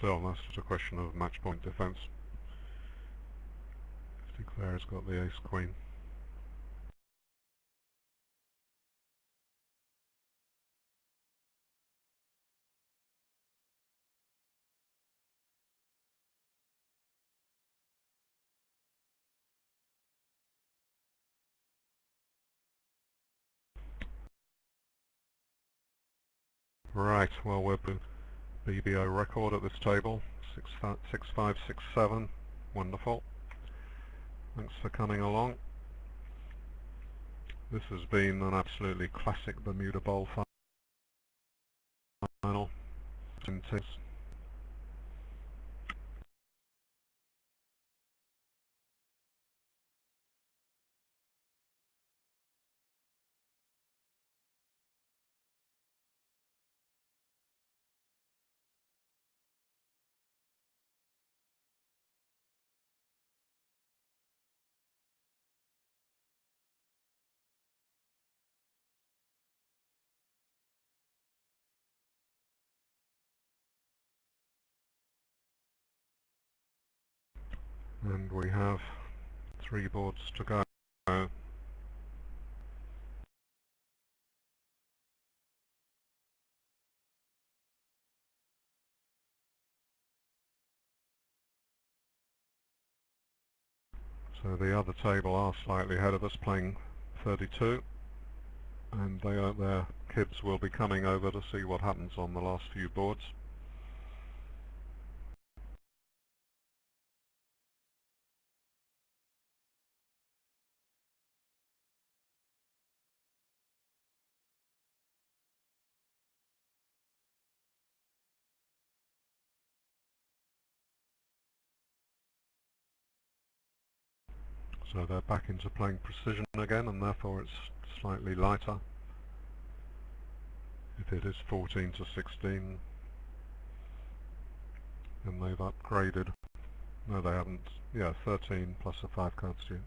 still, that's just a question of match point defense. If Claire's got the ace-queen. Right, well, we're BBO record at this table, 6567. Wonderful. Thanks for coming along. This has been an absolutely classic Bermuda Bowl final. And we have 3 boards to go. So the other table are slightly ahead of us, playing 32, and their kids will be coming over to see what happens on the last few boards. So they're back into playing precision again, and therefore it's slightly lighter. If it is 14 to 16, then they've upgraded. No, they haven't. Yeah, 13 plus a 5-card suit.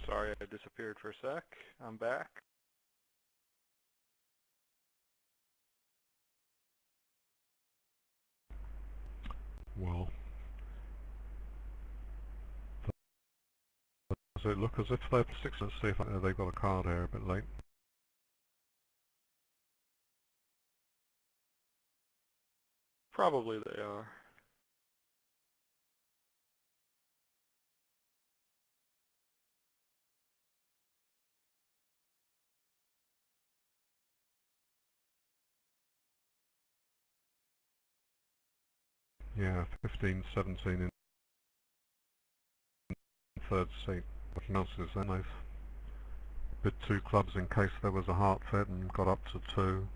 Sorry, I disappeared for a sec. I'm back. Well, does it look as if they're 6? Let's see if they've got a card here a bit late. Probably they are. Yeah, 15, 17 in third seat. What else is then? They've bid 2 clubs in case there was a heart fit and got up to 2.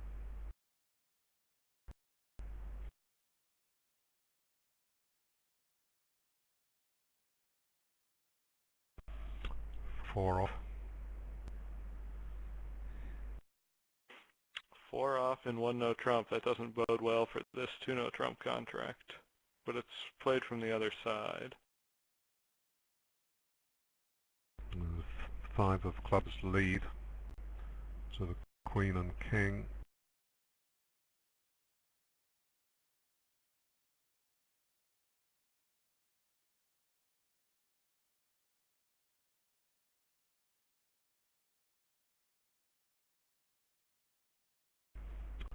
4 off. 4 off and 1 no trump. That doesn't bode well for this 2 no trump contract, but it's played from the other side. 5 of clubs lead to the queen and king.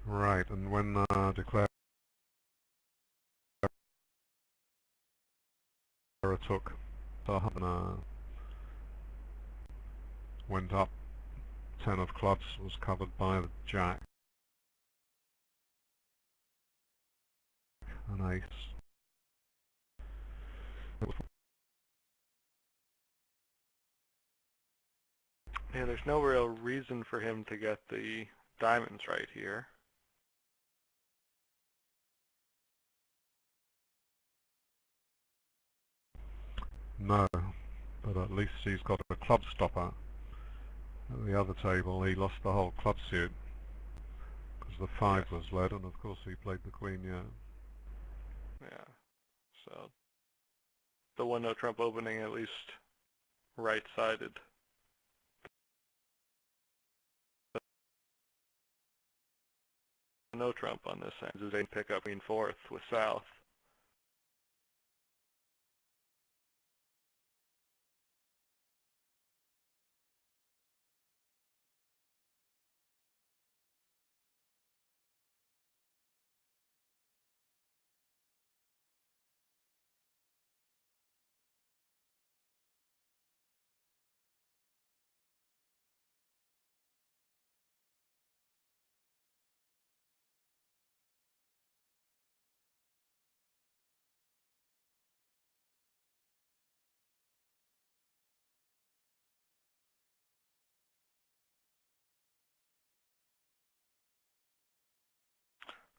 Right, and when declarer took went up, 10 of clubs was covered by the jack and ace. Yeah, there's no real reason for him to get the diamonds right here. No, but at least he's got a club stopper. At the other table he lost the whole club suit because the 5 Yes. was led, and of course he played the queen, yeah. Yeah, so the 1 no trump opening at least right-sided. no trump on this end. As they pick up queen fourth with south.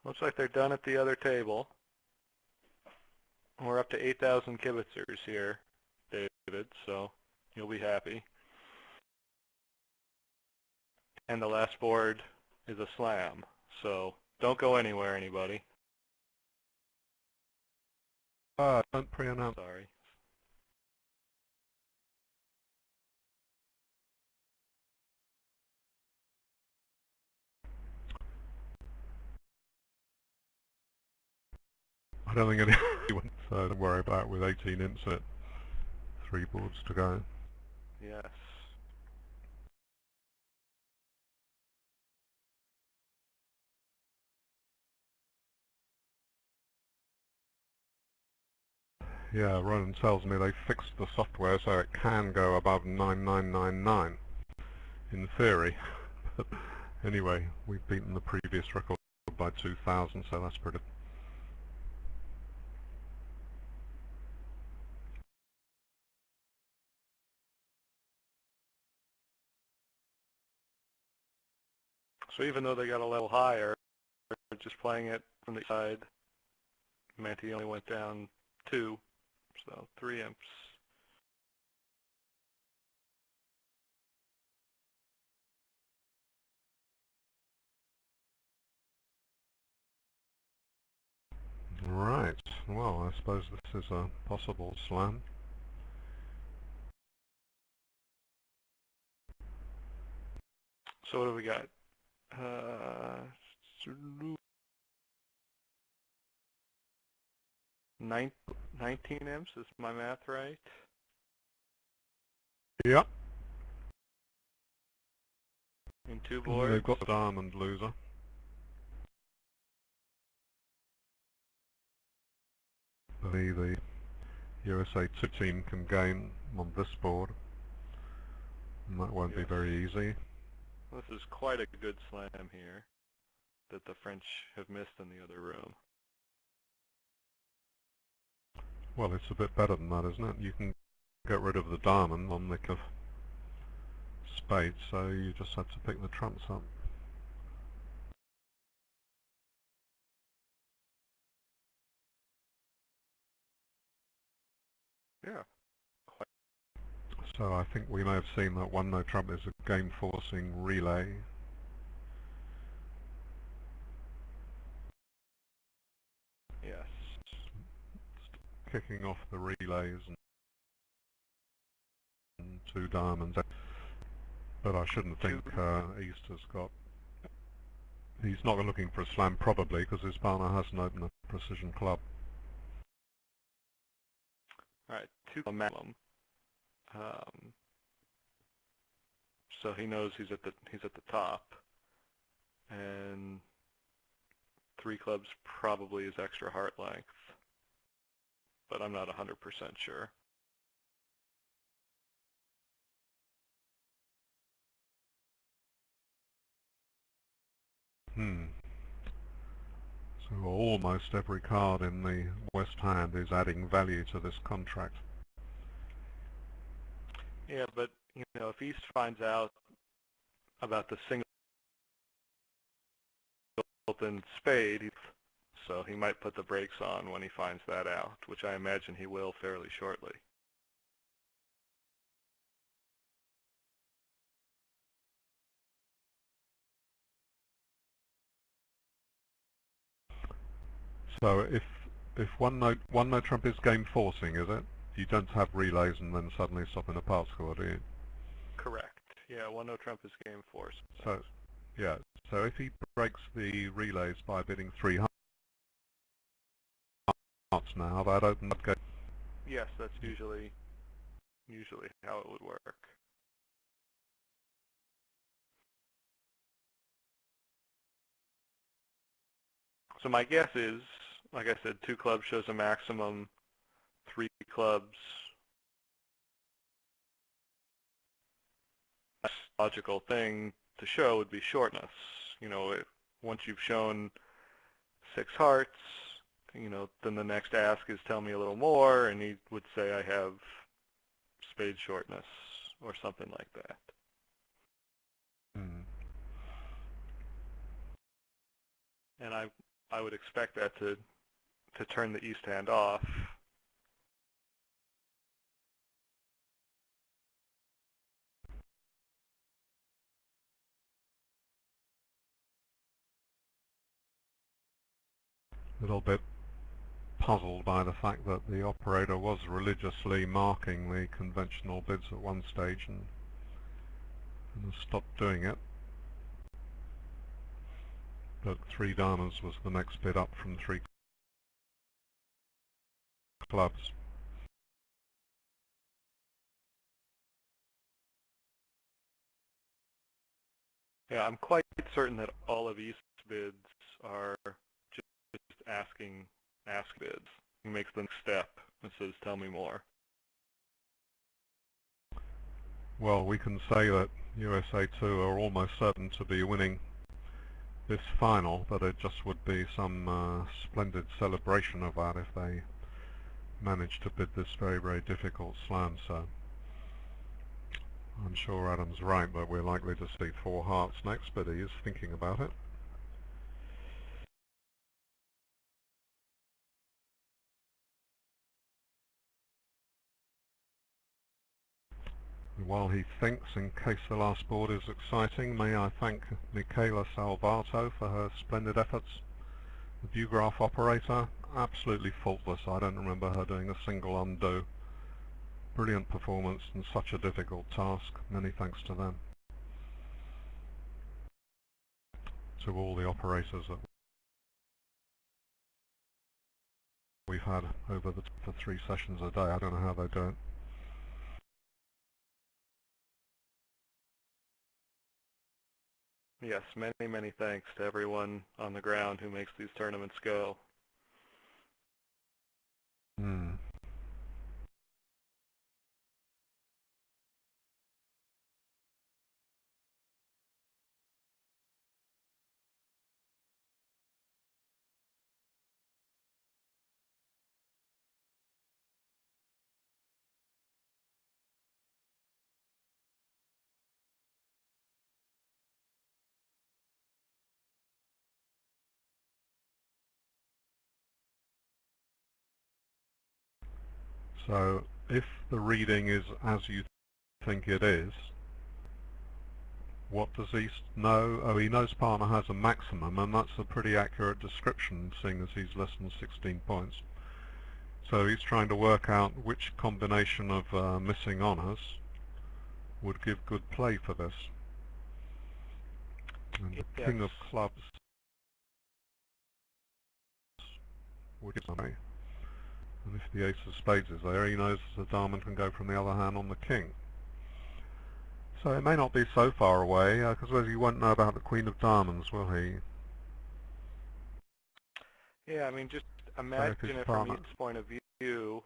Looks like they're done at the other table. We're up to 8,000 kibitzers here, David, so you'll be happy. And the last board is a slam, so don't go anywhere, anybody. Don't pre-announce. Sorry. I don't think anyone, so don't worry about it with 18 imps at 3 boards to go. Yes. Yeah, Ronan tells me they fixed the software so it can go above 9999 in theory. But anyway, we've beaten the previous record by 2,000, so that's pretty. So even though they got a level higher, just playing it from the side, meant he only went down 2, so 3 imps. Right, well, I suppose this is a possible slam. So what do we got? 19 imps, is my math right? Yep. In 2 boards? They've got the diamond loser. The USA2 team can gain on this board, and that won't be very easy. This is quite a good slam here that the French have missed in the other room. Well, it's a bit better than that, isn't it? You can get rid of the diamond on the spade, so you just have to pick the trumps up. Yeah. So I think we may have seen that one no trump is a game forcing relay. Yes. Kicking off the relays and 2 diamonds. But I shouldn't think East has got... He's not looking for a slam probably because his partner hasn't opened a precision club. Alright, 2 maximum. So he knows he's at the top, and 3 clubs probably is extra heart length, but I'm not 100% sure. So almost every card in the West hand is adding value to this contract. Yeah, but you know, if East finds out about the singleton spade, so he might put the brakes on when he finds that out, which I imagine he will fairly shortly. So if one no trump is game forcing, is it? You don't have relays and then suddenly stop in a part score, do you? Correct. Yeah, 1 no trump is game force. So Yeah, so if he breaks the relays by bidding 3 hearts now, that opens up. Yes, that's usually how it would work. So my guess is, like I said, 2 clubs shows a maximum, 3 clubs. A logical thing to show would be shortness. You know, once you've shown 6 hearts, you know, then the next ask is tell me a little more, and he would say I have spade shortness or something like that. Mm. And I would expect that to turn the east hand off. A little bit puzzled by the fact that the operator was religiously marking the conventional bids at one stage and has stopped doing it. But 3 diamonds was the next bid up from 3 clubs. Yeah, I'm quite certain that all of East's bids are just asking ask bids. He makes the next step and says, tell me more. Well, we can say that USA2 are almost certain to be winning this final, but it just would be some splendid celebration of that if they managed to bid this very, very difficult slam. So I'm sure Adam's right that we're likely to see 4 hearts next, but he is thinking about it. While he thinks, in case the last board is exciting, may I thank Michaela Salvato for her splendid efforts. The view graph operator, absolutely faultless. I don't remember her doing a single undo. Brilliant performance and such a difficult task. Many thanks to them. To all the operators that we've had over the 3 sessions a day. I don't know how they do it. Yes, many, many thanks to everyone on the ground who makes these tournaments go. Hmm. So if the reading is as you think it is, what does he know? Oh, he knows partner has a maximum, and that's a pretty accurate description, seeing as he's less than 16 points. So he's trying to work out which combination of missing honours would give good play for this. And the Yes. King of Clubs would give something. And if the Ace of Spades is there, he knows the diamond can go from the other hand on the King. So it may not be so far away, because he won't know about the Queen of Diamonds, will he? Yeah, I mean, just So imagine it from East's point of view.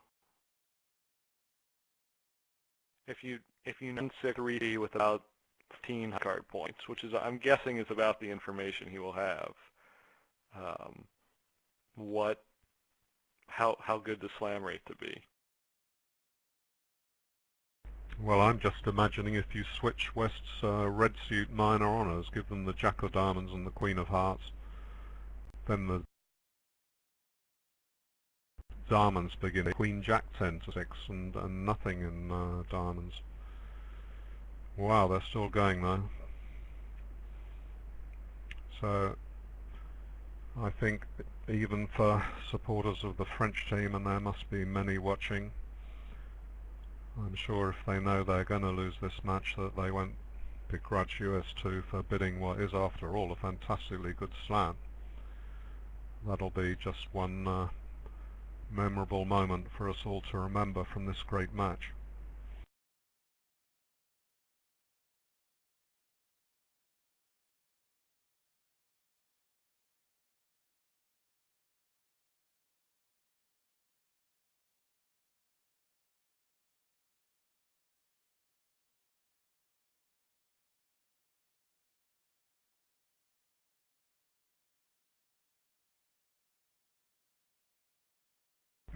If you non-sick 3D with about 15 card points, which is, I'm guessing, is about the information he will have. How good the slam rate to be? Well, I'm just imagining if you switch West's red suit minor honours, give them the Jack of Diamonds and the Queen of Hearts, then the diamonds begin. Queen Jack 10 to 6 and nothing in diamonds. Wow, they're still going though. So I think even for supporters of the French team, and there must be many watching, I'm sure if they know they're going to lose this match that they won't begrudge US2 for bidding what is, after all, a fantastically good slam. That'll be just one memorable moment for us all to remember from this great match.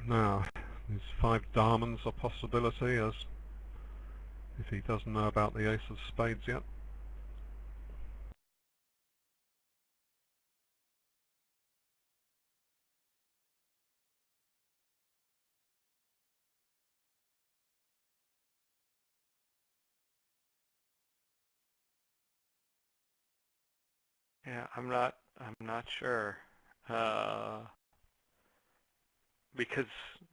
Now, is 5 diamonds a possibility, as if he doesn't know about the ace of spades yet? Yeah, I'm not sure. Because,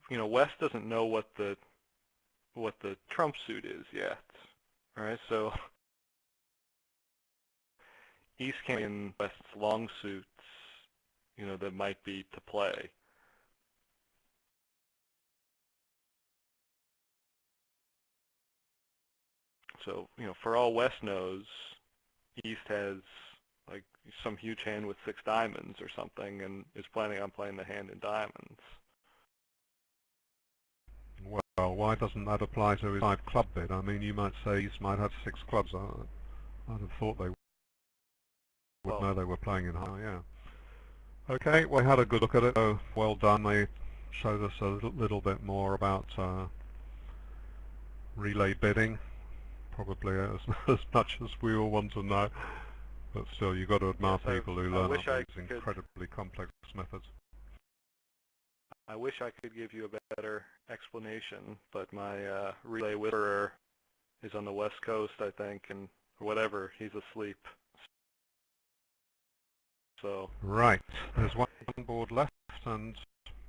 West doesn't know what the trump suit is yet. All right, so East came in West's long suits, that might be to play. So, for all West knows, East has like some huge hand with 6 diamonds or something and is planning on playing the hand in diamonds. Well, why doesn't that apply to his 5 club bid? I mean, you might say East might have 6 clubs. I'd have thought they would know they were playing in high, yeah. Okay, well, I had a good look at it, so well done. They showed us a little bit more about relay bidding, probably as much as we all want to know. But still, you've got to admire people who learn these incredibly complex methods. I wish I could give you a better explanation, but my relay whisperer is on the West Coast, I think, and whatever, he's asleep. So right, there's one board left, and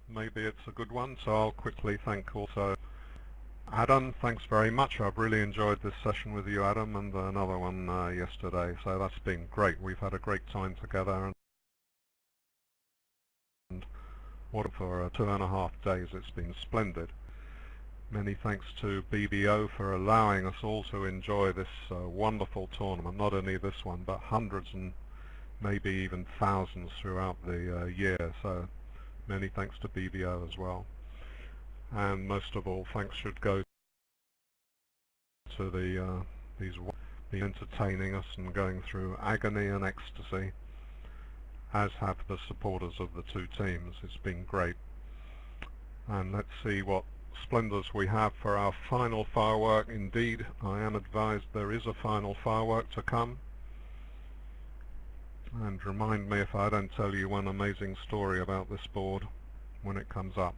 maybe it's a good one, so I'll quickly thank also Adam. Thanks very much. I've really enjoyed this session with you, Adam, and another one yesterday, so that's been great. We've had a great time together, and what for 2.5 days, it's been splendid. Many thanks to BBO for allowing us all to enjoy this wonderful tournament, not only this one, but hundreds and maybe even thousands throughout the year, so many thanks to BBO as well. And most of all, thanks should go to these entertaining us and going through agony and ecstasy, as have the supporters of the 2 teams. It's been great. And let's see what splendors we have for our final firework. Indeed, I am advised there is a final firework to come. And remind me if I don't tell you one amazing story about this board when it comes up.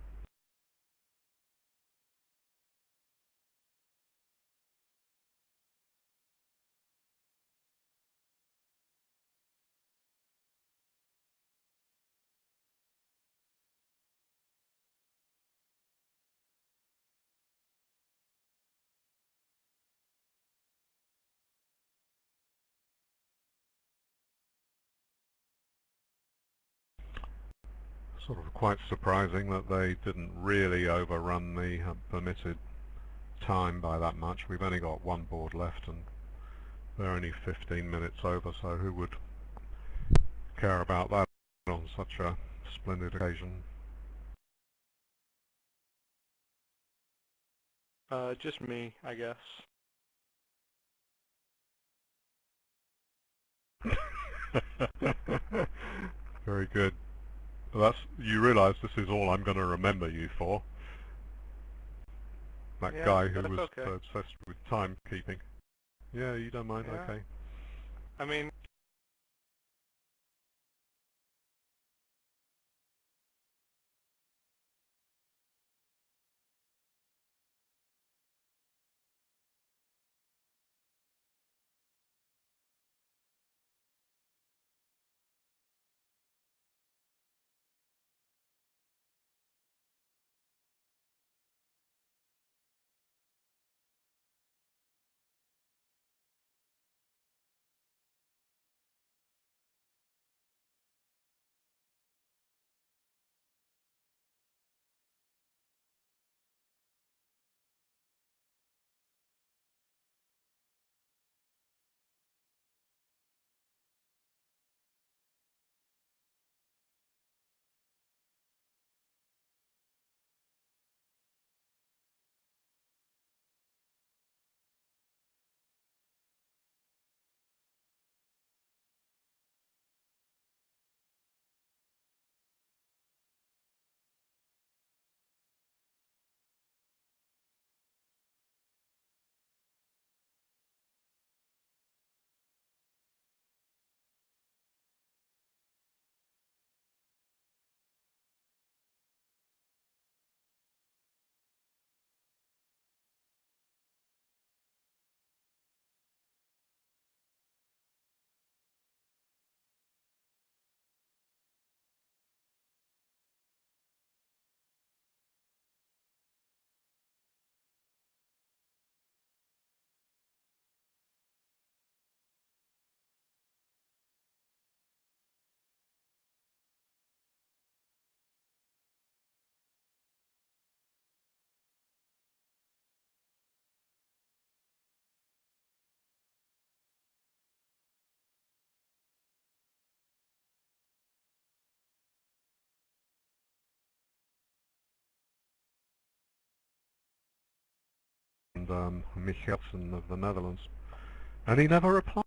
Sort of quite surprising that they didn't really overrun the permitted time by that much. We've only got 1 board left and they're only 15 minutes over, so who would care about that on such a splendid occasion? just me, I guess. Very good. Well, you realise this is all I'm going to remember you for. That guy who was obsessed with timekeeping. Yeah, you don't mind? Yeah. Okay. I mean, and Michelsen of the Netherlands, and he never replied.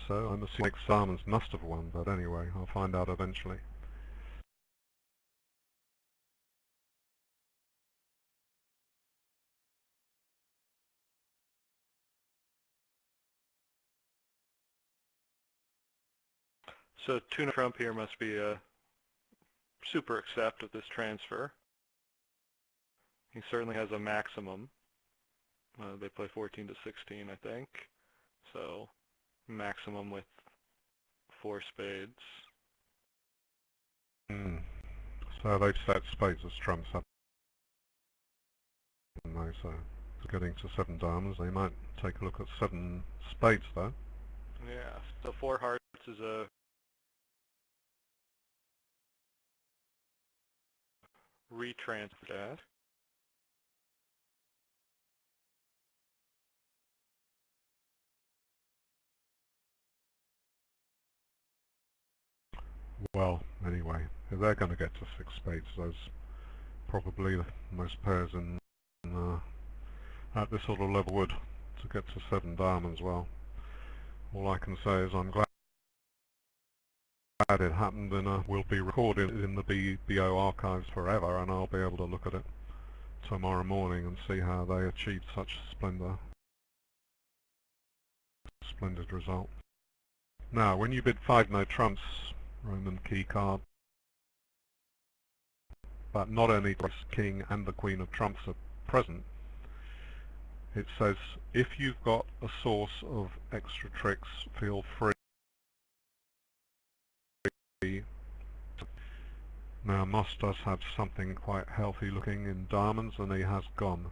So I'm assuming Simons must have won, but anyway, I'll find out eventually. So Tuna Trump here must be a super accept of this transfer. He certainly has a maximum. They play 14 to 16, I think. So maximum with 4 spades. So they've set spades as trumps up. So getting to 7 diamonds, they might take a look at 7 spades though. Yeah, so 4 hearts is a retransfer that. Well, anyway, if they're going to get to 6 spades, there's probably most pairs in at this sort of level would to get to 7 diamonds. Well, all I can say is I'm glad it happened, and will be recorded in the BBO archives forever, and I'll be able to look at it tomorrow morning and see how they achieved such splendid result. Now, when you bid 5 no trumps, Roman key card, but not only the king and the queen of trumps are present, it says if you've got a source of extra tricks, feel free. Now Moss does have something quite healthy looking in diamonds, and he has gone.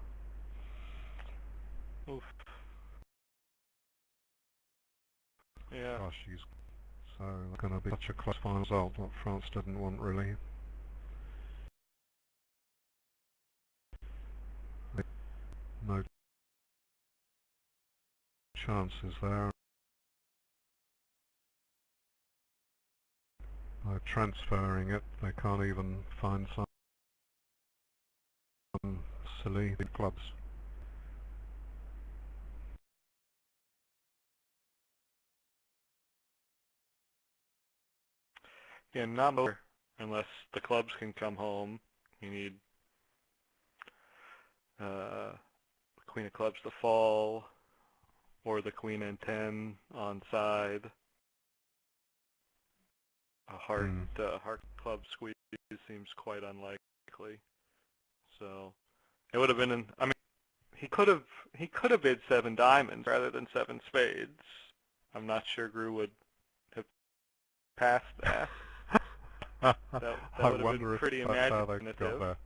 Oof. Yeah. Gosh, he's so going to be such a close final result that France didn't want really. No chances there. They're transferring it. They can't even find some silly clubs. Yeah, not more unless the clubs can come home. You need the queen of clubs to fall, or the queen and 10 on side. A heart club squeeze seems quite unlikely. So it would have been I mean, he could have bid 7 diamonds rather than 7 spades. I'm not sure Gru would have passed that. that would have been pretty imaginative.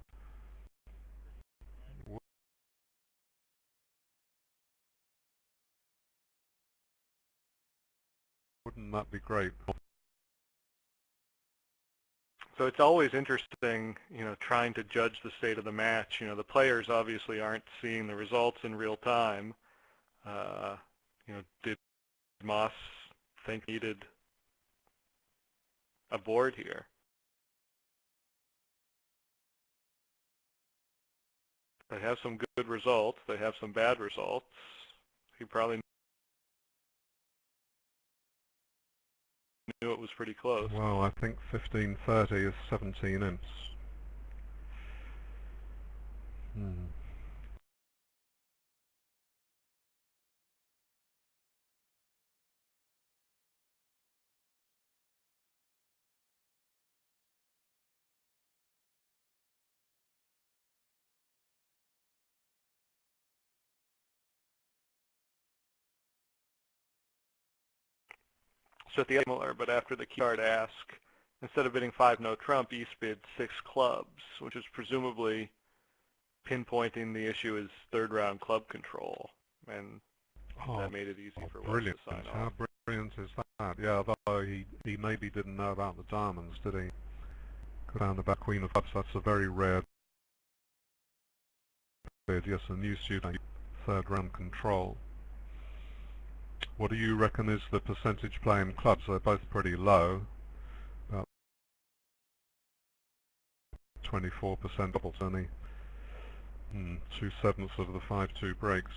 Wouldn't that be great? So it's always interesting, trying to judge the state of the match. The players obviously aren't seeing the results in real time. Did Moss think he needed a board here? They have some good results. They have some bad results. He probably knew it was pretty close. Well, I think 1530 is 17 imps. So at the similar, but after the key card ask, instead of bidding 5 no trump, East bid 6 clubs, which is presumably pinpointing the issue as 3rd round club control, and that made it easy for Wells to sign off. How brilliant is that? Yeah, although he maybe didn't know about the diamonds, did he? Go down the back queen of clubs. That's a very rare bid. Yes, a new student, 3rd round control. What do you reckon is the percentage play in clubs? They're both pretty low, about 24% doubles only. 2/7 of the 5-2 breaks.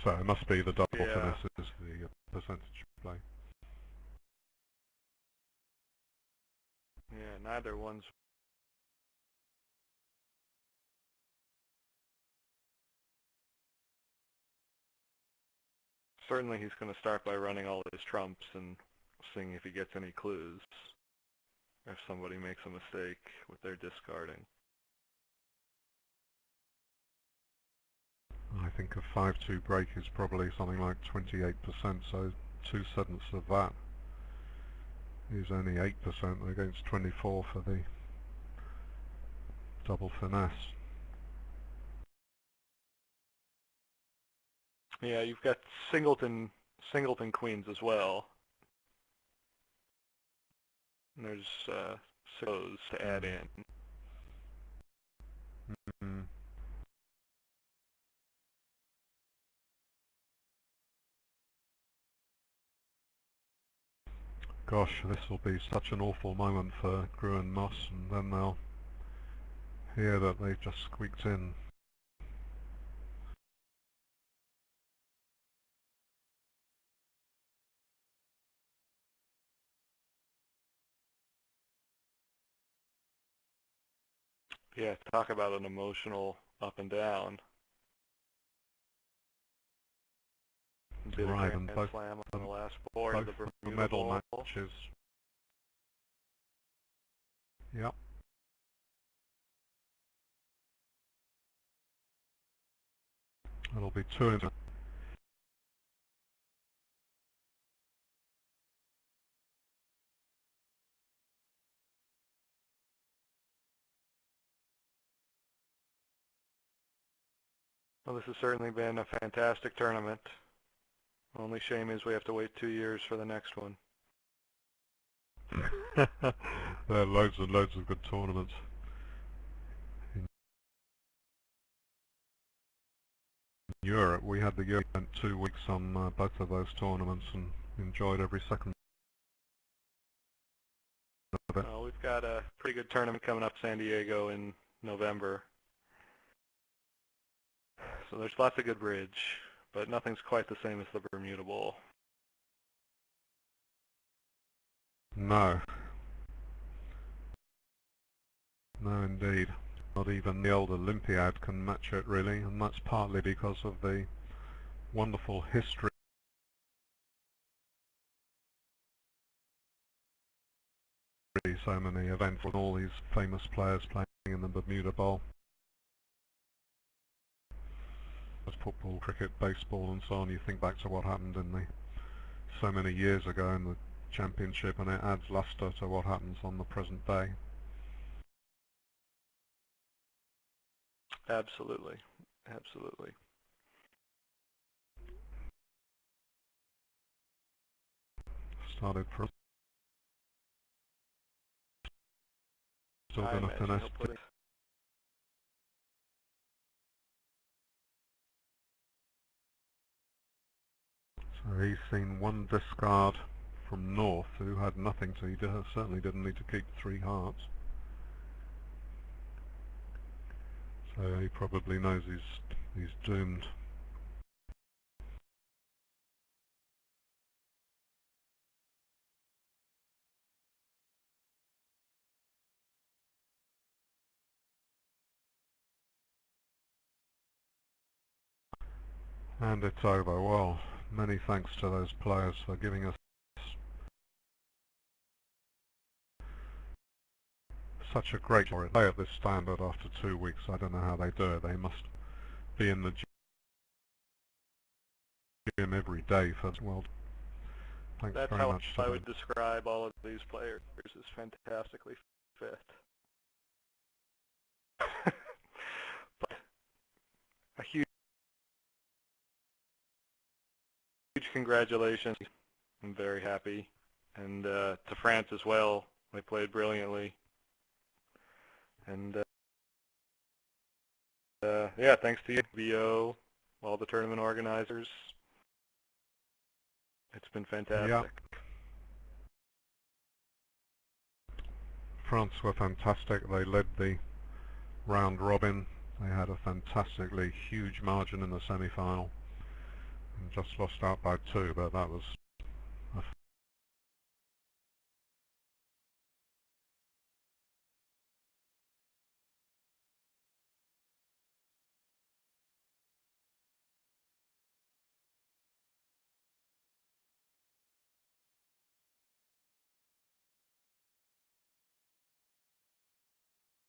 So it must be the double Yeah. finesse is the percentage play. Yeah, neither one's. Certainly he's going to start by running all his trumps and seeing if he gets any clues, if somebody makes a mistake with their discarding. I think a 5-2 break is probably something like 28%, so 2/7 of that is only 8% against 24 for the double finesse. Yeah, you've got singleton queens as well. And there's those to add in. Mm. Gosh, this will be such an awful moment for Gruen Moss, and then they'll hear that they've just squeaked in. Yeah, talk about an emotional up and down. Did a Right, grand and both slam on the last board of the Bermuda medal Bowl. matches. Yep. It'll be 2 in. Well, this has certainly been a fantastic tournament. Only shame is we have to wait 2 years for the next one. There are loads and loads of good tournaments. In Europe, we had the year spent 2 weeks on both of those tournaments and enjoyed every second of it. We've got a pretty good tournament coming up San Diego in November. So there's lots of good bridge, but nothing's quite the same as the Bermuda Bowl. No. No, indeed. Not even the old Olympiad can match it, really, and that's partly because of the wonderful history. So many events with all these famous players playing in the Bermuda Bowl. Football, cricket, baseball and so on. You think back to what happened in the so many years ago in the championship, and it adds luster to what happens on the present day. Absolutely. Absolutely. Started for still I going to imagine finesse. he'll put it. So he's seen one discard from North, who had nothing, so he certainly didn't need to keep 3 hearts. So he probably knows he's doomed. And it's over. Well, many thanks to those players for giving us such a great play at this standard after 2 weeks. I don't know how they do it. They must be in the gym every day for, well, thanks That's very how much to I them. would describe all of these players as fantastically fit. But a huge congratulations. I'm very happy. And to France as well. They played brilliantly. And yeah, thanks to you, VO, all the tournament organizers. It's been fantastic. Yeah. France were fantastic. They led the round robin. They had a fantastically huge margin in the semi-final and just lost out by 2, but that was